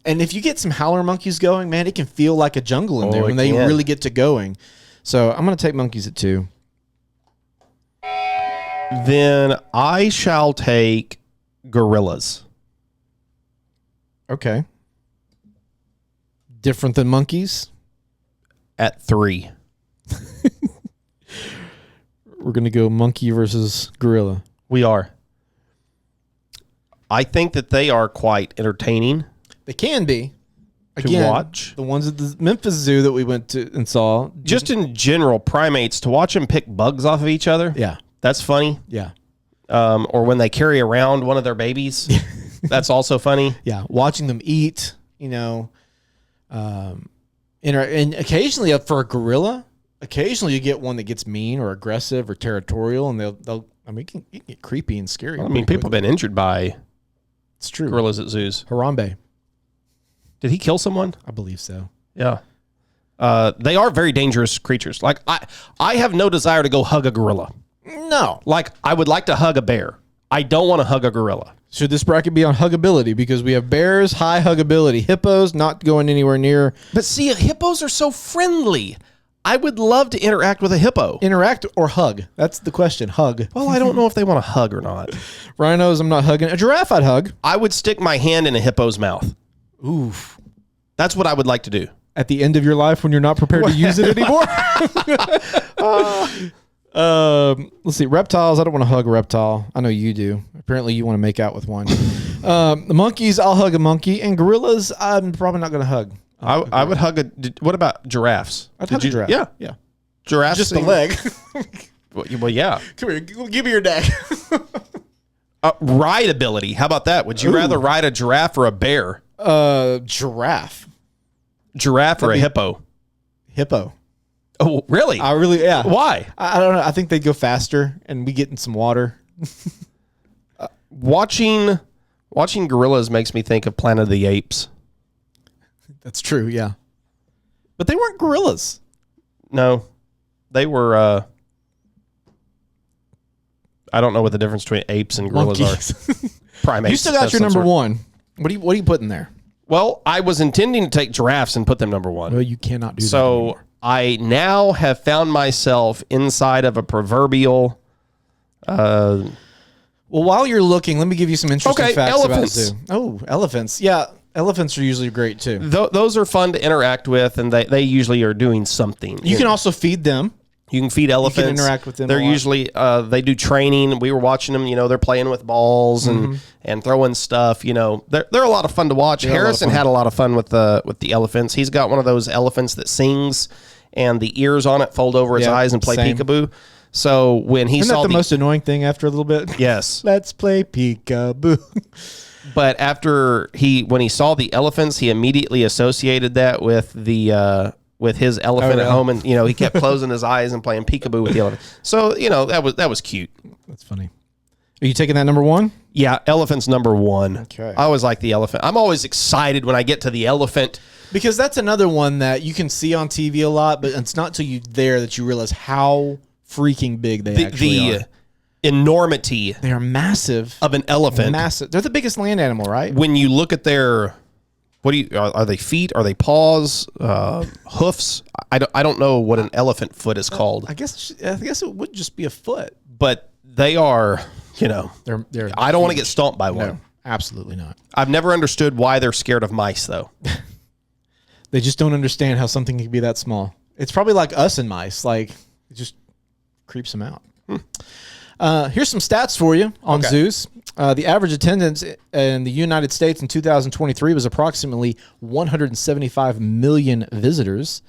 if you get some howler monkeys going, man, it can feel like a jungle in there when they really get to going. So I'm going to take monkeys at 2. Then I shall take gorillas. Okay. Different than monkeys? At 3. We're going to go monkey versus gorilla. We are. I think that they are quite entertaining. They can be. To watch. The ones at the Memphis Zoo that we went to and saw. Just in general, primates, to watch them pick bugs off of each other. Yeah. That's funny. Yeah. Or when they carry around one of their babies. That's also funny. Yeah. Watching them eat, and occasionally for a gorilla, occasionally you get one that gets mean or aggressive or territorial, and they'll it can get creepy and scary. I mean, people have been injured by it's true. gorillas at zoos. Harambe. Did he kill someone? I believe so. Yeah. They are very dangerous creatures. Like, I have no desire to go hug a gorilla. No. Like, I would like to hug a bear. I don't want to hug a gorilla. Should this bracket be on huggability? Because we have bears, high huggability. Hippos, not going anywhere near. But see, hippos are so friendly. I would love to interact with a hippo. Interact or hug? That's the question. Hug. Well, I don't know if they want to hug or not. Rhinos, I'm not hugging. A giraffe, I'd hug. I would stick my hand in a hippo's mouth. Oof. That's what I would like to do. At the end of your life when you're not prepared to use it anymore? Let's see. Reptiles, I don't want to hug a reptile. I know you do. Apparently you want to make out with one. The monkeys, I'll hug a monkey. And gorillas, I'm probably not going to hug. I would hug what about giraffes? I'd hug a giraffe. Yeah. Yeah. Giraffes. Just the leg. Well, yeah. Come here. Give me your neck. Ride ability. How about that? Would you rather ride a giraffe or a bear? Giraffe. Giraffe or a hippo? Hippo. Oh, really? Yeah. Why? I don't know. I think they'd go faster and we get in some water. Watching gorillas makes me think of Planet of the Apes. That's true, yeah. But they weren't gorillas. No. They were I don't know what the difference between apes and gorillas are. Primates. You still got your number one. What are you putting there? Well, I was intending to take giraffes and put them number one. Well, you cannot do that So anymore. I now have found myself inside of a proverbial. Well, while you're looking, let me give you some interesting facts elephants. about the zoo. Oh, elephants. Yeah, elephants are usually great too. Those are fun to interact with, and they usually are doing something. You can also feed them. You can feed elephants. You can interact with them They're a lot. usually they do training. We were watching them. They're playing with balls and throwing stuff. They're a lot of fun to watch. Harrison had a lot of fun with the elephants. He's got one of those elephants that sings, and the ears on it fold over his eyes and play peekaboo. So when he Isn't saw that the most annoying thing after a little bit? yes, Let's play peekaboo. but when he saw the elephants, he immediately associated that with with his elephant at home, and he kept closing his eyes and playing peekaboo with the elephant. So that was cute. That's funny. Are you taking that number one? Yeah, elephant's number one. Okay. I always like the elephant. I'm always excited when I get to the elephant. Because that's another one that you can see on TV a lot, but it's not till you're there that you realize how freaking big they actually are. Enormity They are massive. of an elephant. Massive. They're the biggest land animal, right? When you look at their, are they feet? Are they paws? Hoofs? I don't know what an elephant foot is called. I guess it would just be a foot. But they are, They're I don't want to get stomped by one. No, absolutely not. I've never understood why they're scared of mice, though. They just don't understand how something can be that small. It's probably like us and mice. Like, it just creeps them out. Here's some stats for you on zoos. The average attendance in the United States in 2023 was approximately 175 million visitors.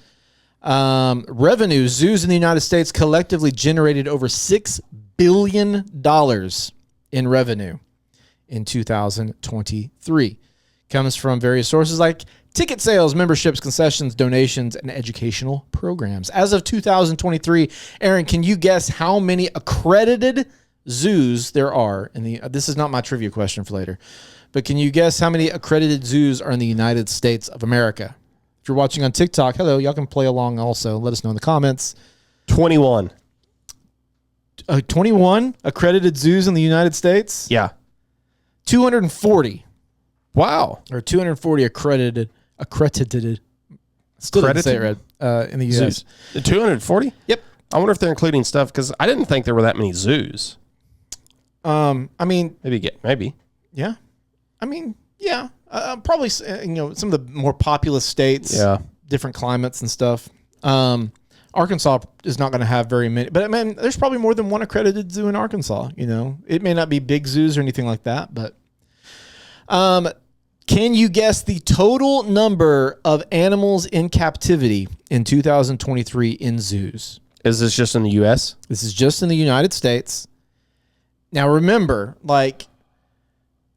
Revenue, zoos in the United States collectively generated over $6 billion in revenue in 2023. Comes from various sources like ticket sales, memberships, concessions, donations, and educational programs. As of 2023, Aaron, can you guess how many accredited zoos there are in the? This is not my trivia question for later, but can you guess how many accredited zoos are in the United States of America? If you're watching on TikTok, hello, y'all can play along also. Let us know in the comments. 21. 21 accredited zoos in the United States? Yeah. 240. Wow. Or 240 accredited. Still didn't say it right, in the U.S. Zoos. 240? Yep. I wonder if they're including stuff, because I didn't think there were that many zoos. I mean, Maybe. yeah. I mean, yeah. Probably, some of the more populous states, Yeah. different climates and stuff. Arkansas is not going to have very many, but I mean, there's probably more than one accredited zoo in Arkansas. You know, it may not be big zoos or anything like that, but can you guess the total number of animals in captivity in 2023 in zoos? Is this just in the U.S.? This is just in the United States. Now, remember, like,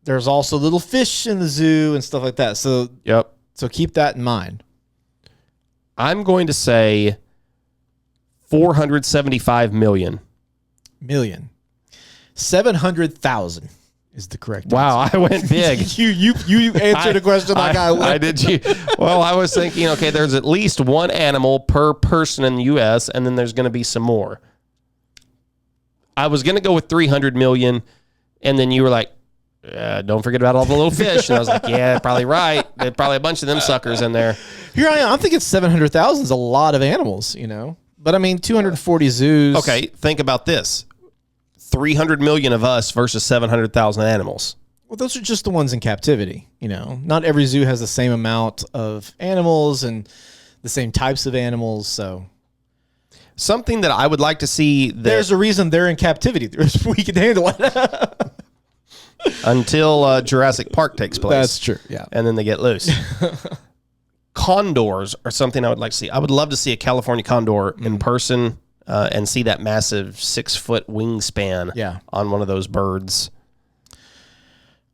there's also little fish in the zoo and stuff like that. So, Yep. So keep that in mind. I'm going to say 475 million. 700,000 is the correct Wow, answer. I went big. You answered a question like I would. I did. Well, I was thinking, okay, there's at least one animal per person in the U.S., and then there's going to be some more. I was going to go with 300 million, and then you were like, don't forget about all the little fish. And I was like, yeah, probably right. There's probably a bunch of them suckers in there. Here I am. I'm thinking 700,000 is a lot of animals, you know. But I mean, 240 zoos. Okay, think about this. 300 million of us versus 700,000 animals. Well, those are just the ones in captivity, you know. Not every zoo has the same amount of animals and the same types of animals, so Something that I would like to see there's a reason they're in captivity. We can handle it. until Jurassic Park takes place. That's true, yeah. And then they get loose. Condors are something I would like to see. I would love to see a California condor in person and see that massive 6-foot wingspan on one of those birds.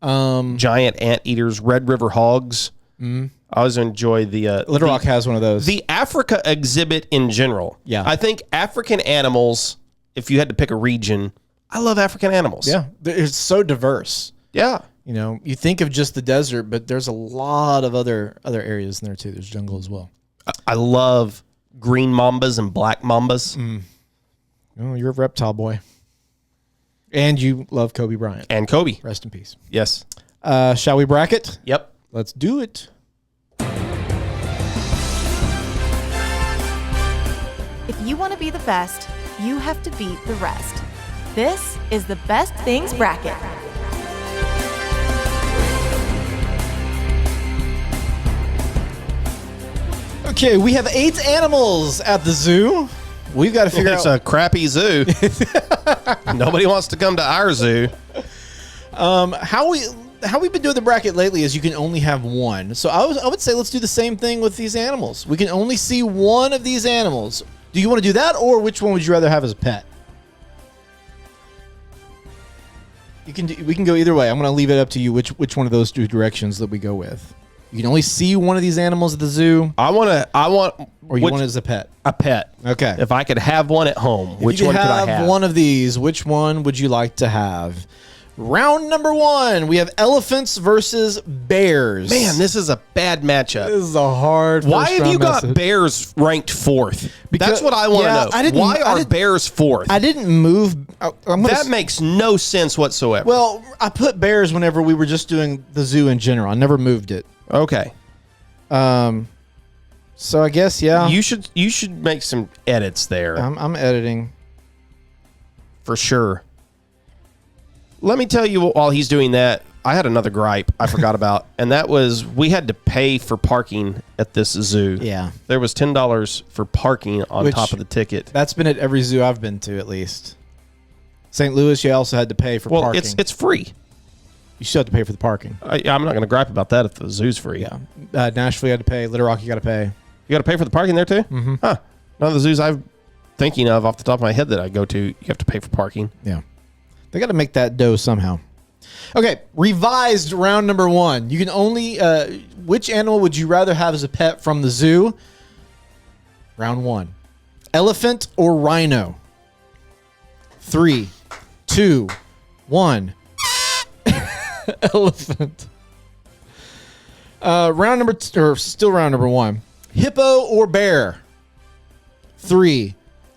Giant anteaters, Red River hogs. I always enjoy the... Little Rock has one of those. The Africa exhibit in general. Yeah. I think African animals, if you had to pick a region, I love African animals. Yeah, it's so diverse. Yeah. You know, you think of just the desert, but there's a lot of other areas in there too. There's jungle as well. I love green mambas and black mambas. Oh, you're a reptile boy. And you love Kobe Bryant. And Kobe. Rest in peace. Yes. Shall we bracket? Yep. Let's do it. If you want to be the best, you have to beat the rest. This is the Best Things Bracket. Okay, we have 8 animals at the zoo. We've got to figure It's out. a crappy zoo. Nobody wants to come to our zoo. How we've been doing the bracket lately is you can only have one. So I would say let's do the same thing with these animals. We can only see one of these animals. Do you want to do that, or which one would you rather have as a pet? We can go either way. I'm going to leave it up to you which one of those two directions that we go with. You can only see one of these animals at the zoo, Or you want it as a pet. a pet. Okay. If I could have one at home, which If you one could I have have? one of these, which one would you like to have? Round number 1, we have elephants versus bears. Man, this is a bad matchup. This is a hard. Why have you got message. bears ranked 4th? Because- That's what I want yeah, to know. Why are bears 4th? I didn't move. That makes no sense whatsoever. Well, I put bears whenever we were just doing the zoo in general. I never moved it. Okay. So I guess You should make some edits there I'm editing. for sure. Let me tell you, while he's doing that, I had another gripe I forgot about, and that was we had to pay for parking at this zoo. Yeah, There was $10 for parking on Which- top of the ticket. that's been at every zoo I've been to at least. St. Louis, you also had to pay for Well, parking. it's free. You still have to pay for the parking. I'm not going to gripe about that if the zoo's free. Yeah, Nashville you had to pay. Little Rock you got to pay. You got to pay for the parking there too? Mm-hmm. Huh. None of the zoos I'm thinking of off the top of my head that I go to, you have to pay for parking. Yeah. They got to make that dough somehow. Okay, revised round number 1. You can only which animal would you rather have as a pet from the zoo? Round 1. Elephant or rhino? 3, 2, 1. Elephant. Round number still round number 1. Hippo or bear? 3,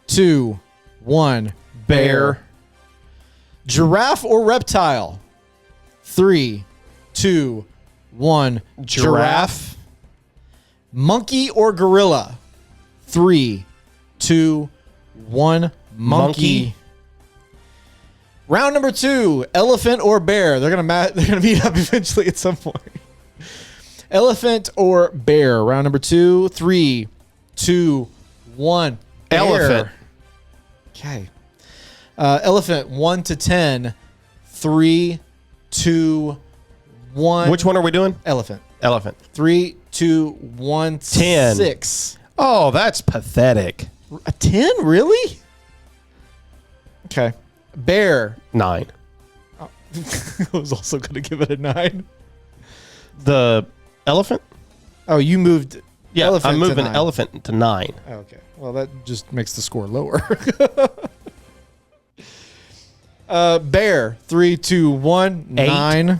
2, 1. Bear. Giraffe or reptile? 3, 2, 1. Giraffe. Monkey or gorilla? 3, 2, 1. Monkey. Round number 2. Elephant or bear? They're gonna meet up eventually at some point. Elephant or bear? Round number 2. 3, 2, 1. Elephant. Okay. Elephant, 1 to 10. 3, 2, 1. Which one are we doing? Elephant. Elephant. 3, 2, 1, 10. 6. Oh, that's pathetic. A 10? Really? Okay. Bear. 9. I was also going to give it a 9. The elephant? Oh, you moved. Yeah, elephant I'm to moving 9. elephant to 9. Okay. Well, that just makes the score lower. Bear. 3, 2, 1, 8. 9.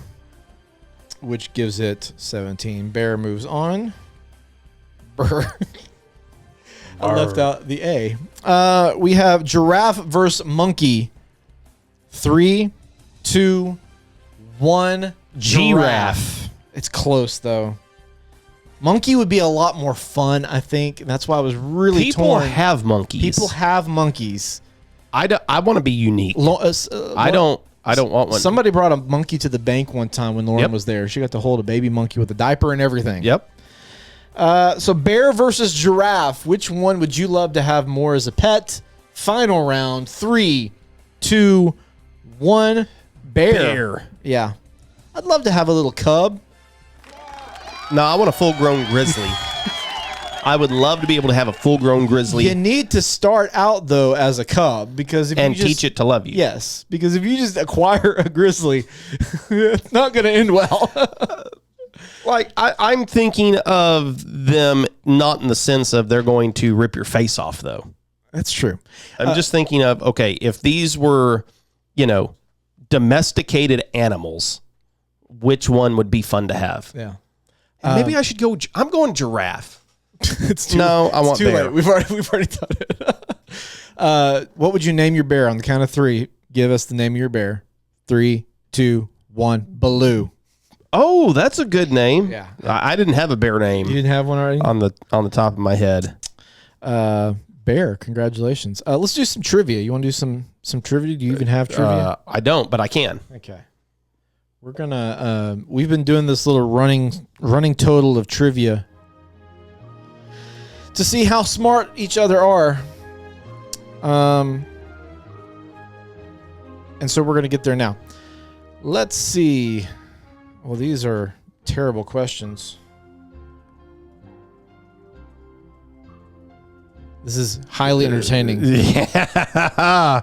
Which gives it 17. Bear moves on. Brr. I left out the A. We have giraffe versus monkey. 3, 2, 1. Giraffe. It's close though. Monkey would be a lot more fun, I think. That's why I was really People torn. have monkeys. People have monkeys. I want to be unique. I don't want one. Somebody brought a monkey to the bank one time when Lauren Yep. was there. She got to hold a baby monkey with a diaper and everything. Yep. So bear versus giraffe. Which one would you love to have more as a pet? Final round. 3, 2, 1. Bear. Yeah. I'd love to have a little cub. No, I want a full-grown grizzly. I would love to be able to have a full-grown grizzly You need to start out though as a cub because if and you just, teach it to love you. Yes, because if you just acquire a grizzly, it's not going to end well. Like I'm thinking of them not in the sense of they're going to rip your face off, though. That's true. I'm just thinking of, okay, if these were, domesticated animals, which one would be fun to have? Yeah. And maybe I should go. I'm going giraffe. It's too, No, I it's want too bear. late. We've already done it. What would you name your bear on the count of 3? Give us the name of your bear. 3, 2, 1. Baloo. Oh, that's a good name. Yeah. I didn't have a bear name You didn't have one already? on the top of my head. Bear. Congratulations. Let's do some trivia. You want to do some trivia? Do you even have trivia? I don't, but I can. Okay. We're gonna. We've been doing this little running total of trivia to see how smart each other are. And so we're gonna get there now. Let's see. Well, these are terrible questions. This is highly entertaining. Yeah.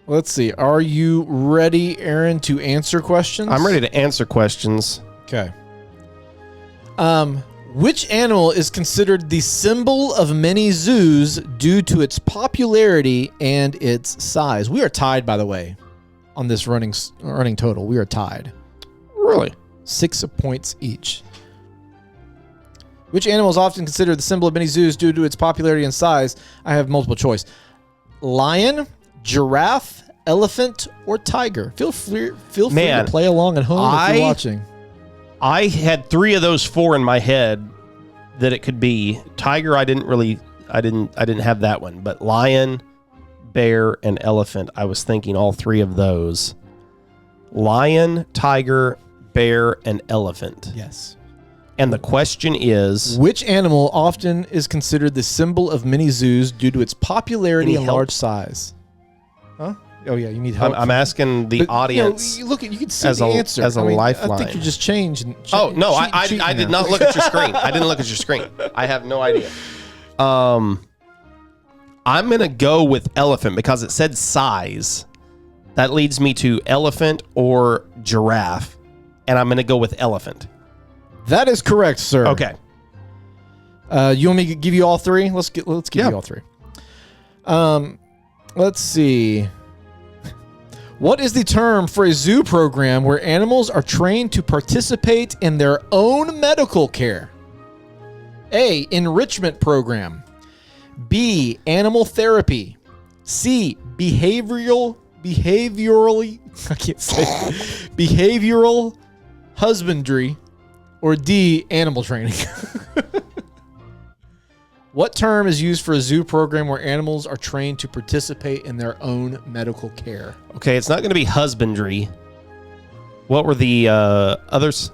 Let's see. Are you ready, Aaron, to answer questions? I'm ready to answer questions. Okay. Which animal is considered the symbol of many zoos due to its popularity and its size? We are tied, by the way, on this running total. We are tied. Really? 6 points each. Which animal is often considered the symbol of many zoos due to its popularity and size? I have multiple choice. Lion, giraffe, elephant, or tiger. Feel free Man, to play along at home if you're watching. I had 3 of those 4 in my head that it could be. Tiger, I didn't have that one, but lion, bear, and elephant, I was thinking all 3 of those. Lion, tiger, bear, and elephant. Yes. And the question is, Which animal often is considered the symbol of many zoos due to its popularity Any and help? large size? Huh? Oh yeah, you need help. I'm asking the audience. You look, you can see as the a- answer. as a I mean, I lifeline. think you just changed. Oh no, I did not look at your screen. I didn't look at your screen. I have no idea. I'm gonna go with elephant because it said size. That leads me to elephant or giraffe, and I'm gonna go with elephant. That is correct, sir. Okay. You want me to give you all 3? Let's give you all 3. Let's see. What is the term for a zoo program where animals are trained to participate in their own medical care? A. Enrichment program. B. Animal therapy. C. Behavioral. I can't say. Behavioral husbandry. Or D. Animal training. What term is used for a zoo program where animals are trained to participate in their own medical care? Okay, it's not gonna be husbandry. What were the others?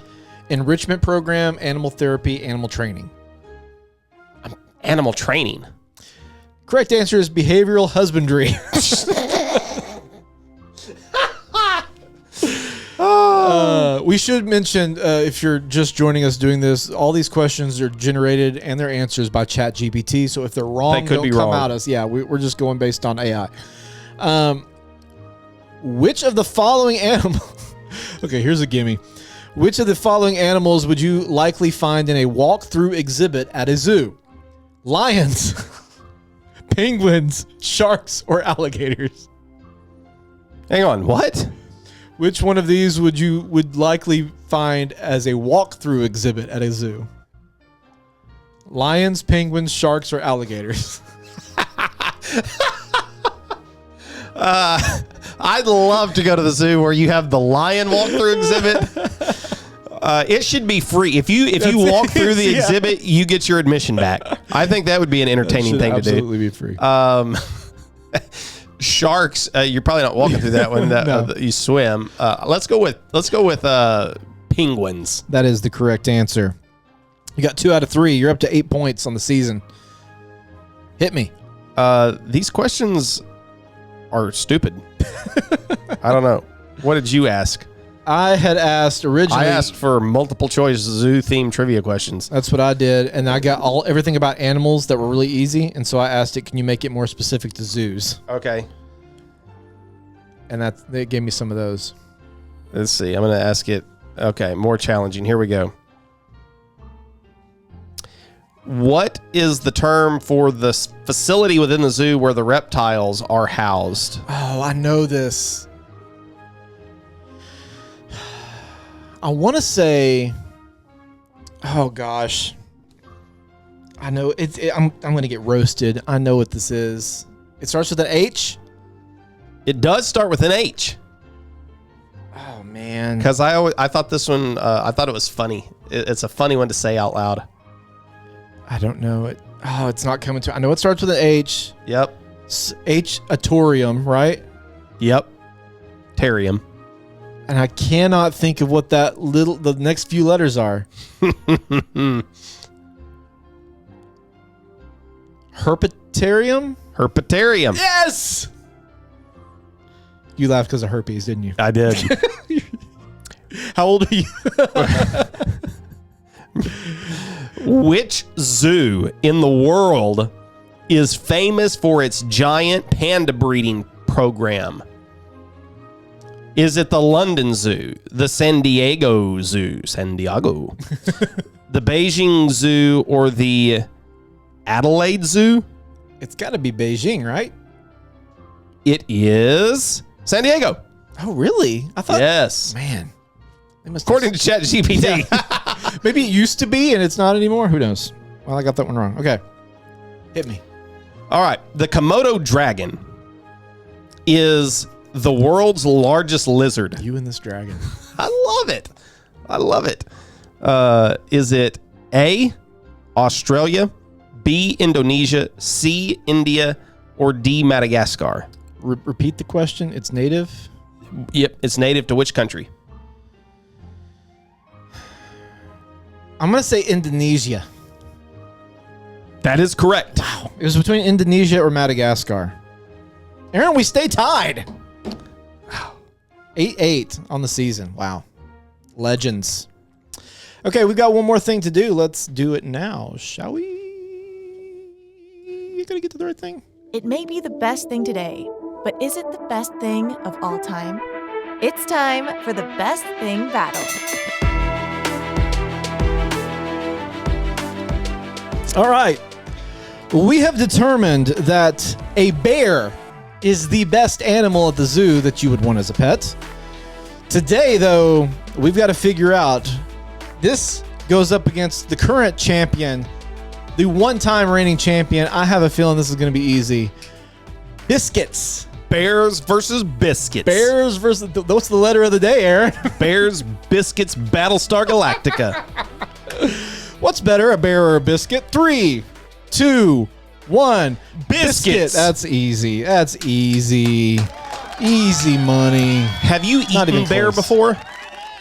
enrichment program, animal therapy, animal training. Animal training. Correct answer is behavioral husbandry. We should mention, if you're just joining us doing this, all these questions are generated and their answers by ChatGPT. So if they're wrong, They could don't be come wrong. at us. Yeah, we're just going based on AI. Which of the following animals? Okay, here's a gimme. Which of the following animals would you likely find in a walk-through exhibit at a zoo? Lions, penguins, sharks, or alligators? Hang on, what? Which one of these would likely find as a walk-through exhibit at a zoo? Lions, penguins, sharks, or alligators? I'd love to go to the zoo where you have the lion walkthrough exhibit. It should be free. If you walk through the yeah. exhibit, you get your admission back. I think that would be an entertaining thing to do. Absolutely be free. Sharks, you're probably not walking through that one. No. You swim. Let's go with penguins. That is the correct answer. You got 2 out of 3. You're up to 8 points on the season. Hit me. These questions are stupid. I don't know. What did you ask? I had asked originally. I asked for multiple choice zoo themed trivia questions. That's what I did, and I got everything about animals that were really easy, and so I asked it, can you make it more specific to zoos? Okay. And they gave me some of those. Let's see. I'm going to ask it. Okay, more challenging. Here we go. What is the term for the facility within the zoo where the reptiles are housed? Oh, I know this. I want to say, oh gosh, I know I'm going to get roasted. I know what this is. It starts with an H. It does start with an H. Oh man, Because I thought this one, I thought it was funny. It's a funny one to say out loud. I don't know it. Oh, it's not coming to. I know it starts with an H. Yep. H-atorium, right? Yep. Terrium. And I cannot think of what the next few letters are. Herpetarium? Herpetarium. Yes! You laughed because of herpes, didn't you? I did. How old are you? Which zoo in the world is famous for its giant panda breeding program? Is it the London Zoo, the San Diego Zoo, the Beijing Zoo, or the Adelaide Zoo? It's got to be Beijing, right? It is San Diego. Oh, really? I thought. Yes. Man. They must According to ChatGPT. Maybe it used to be and it's not anymore. Who knows? Well, I got that one wrong. Okay. Hit me. All right. The Komodo dragon is the world's largest lizard. You and this dragon. I love it. I love it. Is it A, Australia, B, Indonesia, C, India, or D, Madagascar? Repeat the question. It's native. Yep. It's native to which country? I'm going to say Indonesia. That is correct. Wow. It was between Indonesia or Madagascar. Aaron, we stay tied. 8-8 on the season. Wow. Legends. Okay, we've got one more thing to do. Let's do it now, shall we? You gonna get to the right thing? It may be the best thing today, but is it the best thing of all time? It's time for the best thing battle. All right. We have determined that a bear is the best animal at the zoo that you would want as a pet. Today, though, we've got to figure out, this goes up against the current champion, the one-time reigning champion. I have a feeling this is going to be easy. Biscuits. Bears versus biscuits. Bears versus, what's the letter of the day, Aaron? Bears, biscuits, Battlestar Galactica. What's better, a bear or a biscuit? 3, 2, 1. Biscuits. That's easy. That's easy. Easy money. Have you Not eaten even bear close. before?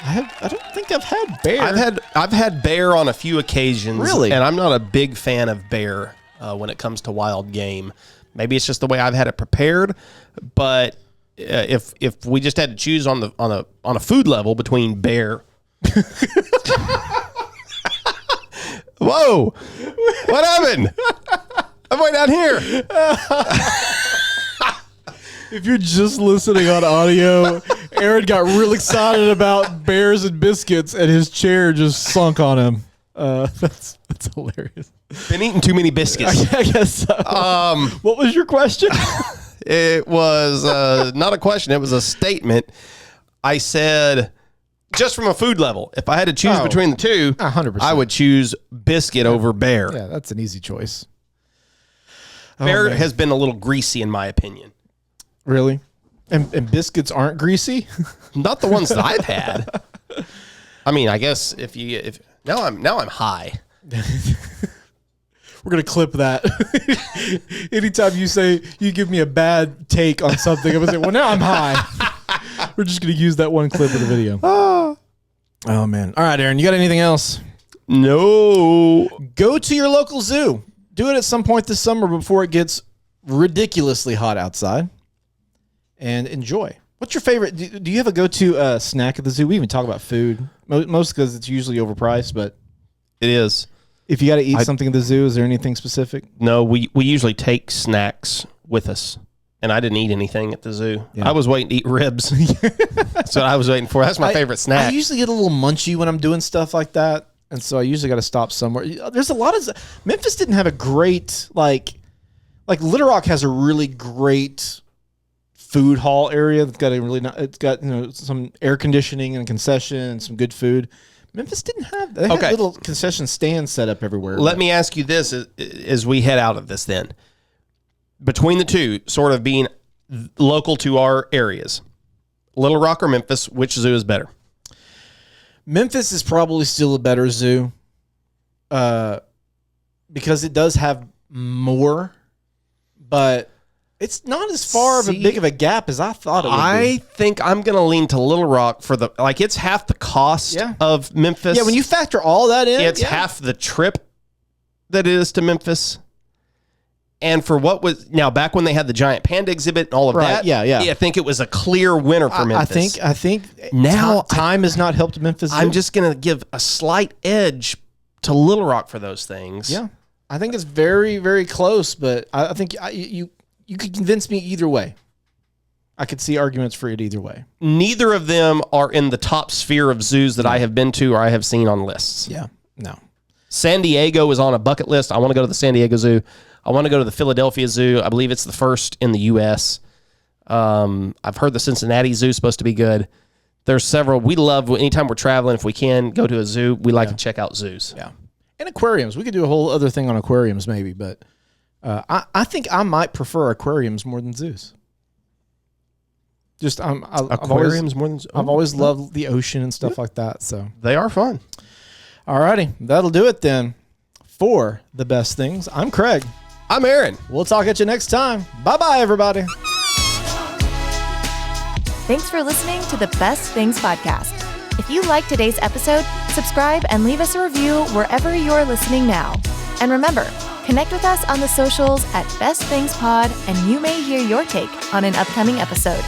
I don't think I've had bear. I've had bear on a few occasions. Really? And I'm not a big fan of bear when it comes to wild game. Maybe it's just the way I've had it prepared. But if we just had to choose on a food level between bear. Whoa! What happened? I'm way down here. If you're just listening on audio, Aaron got real excited about bears and biscuits, and his chair just sunk on him. That's hilarious. Been eating too many biscuits. I guess so. What was your question? It was not a question. It was a statement. I said, just from a food level, if I had to choose between the two, 100%. I would choose biscuit over bear. Yeah, that's an easy choice. Bear has been a little greasy, in my opinion. Really? And biscuits aren't greasy? Not the ones that I've had. I mean, I guess if now I'm high. We're gonna clip that. Anytime you say you give me a bad take on something, I'm gonna say, well, now I'm high. We're just gonna use that one clip of the video. Oh man. All right, Aaron, you got anything else? No. Go to your local zoo. Do it at some point this summer before it gets ridiculously hot outside. And enjoy. What's your favorite? Do you have a go-to snack at the zoo? We even talk about food, most because it's usually overpriced. But It is. if you got to eat something at the zoo, is there anything specific? No, we usually take snacks with us. And I didn't eat anything at the zoo. Yeah. I was waiting to eat ribs. That's what I was waiting for. That's my favorite snack. I usually get a little munchy when I'm doing stuff like that, and so I usually got to stop somewhere. There's a lot of Memphis didn't have a great like Little Rock has a really great food hall area. It's got some air conditioning and a concession and some good food. Memphis didn't have that. They had little concession stands set up everywhere. Let me ask you this as we head out of this then. Between the two, sort of being local to our areas, Little Rock or Memphis, which zoo is better? Memphis is probably still a better zoo because it does have more, but it's not as far of a big of a gap as I thought it would be. I think I'm going to lean to Little Rock for it's half the cost of Memphis. Yeah, when you factor all that in, it's half the trip that it is to Memphis. And for what was now back when they had the giant panda exhibit and all of that, I think it was a clear winner for Memphis. I think now time has not helped Memphis. I'm just going to give a slight edge to Little Rock for those things. Yeah, I think it's very, very close, but I think you could convince me either way. I could see arguments for it either way. Neither of them are in the top sphere of zoos that I have been to or I have seen on lists. Yeah, no. San Diego is on a bucket list. I want to go to the San Diego Zoo. I want to go to the Philadelphia Zoo. I believe it's the first in the U.S. I've heard the Cincinnati Zoo is supposed to be good. There's several. We love, anytime we're traveling, if we can, go to a zoo. We like to check out zoos. Yeah. And aquariums. We could do a whole other thing on aquariums maybe, but I think I might prefer aquariums more than zoos. Just aquariums more than zoos? I've always loved the ocean and stuff like that. So they are fun. All righty. That'll do it then for the best things. I'm Craig. I'm Aaron. We'll talk at you next time. Bye-bye, everybody. Thanks for listening to the Best Things Podcast. If you liked today's episode, subscribe and leave us a review wherever you're listening now. And remember, connect with us on the socials at Best Things Pod, and you may hear your take on an upcoming episode.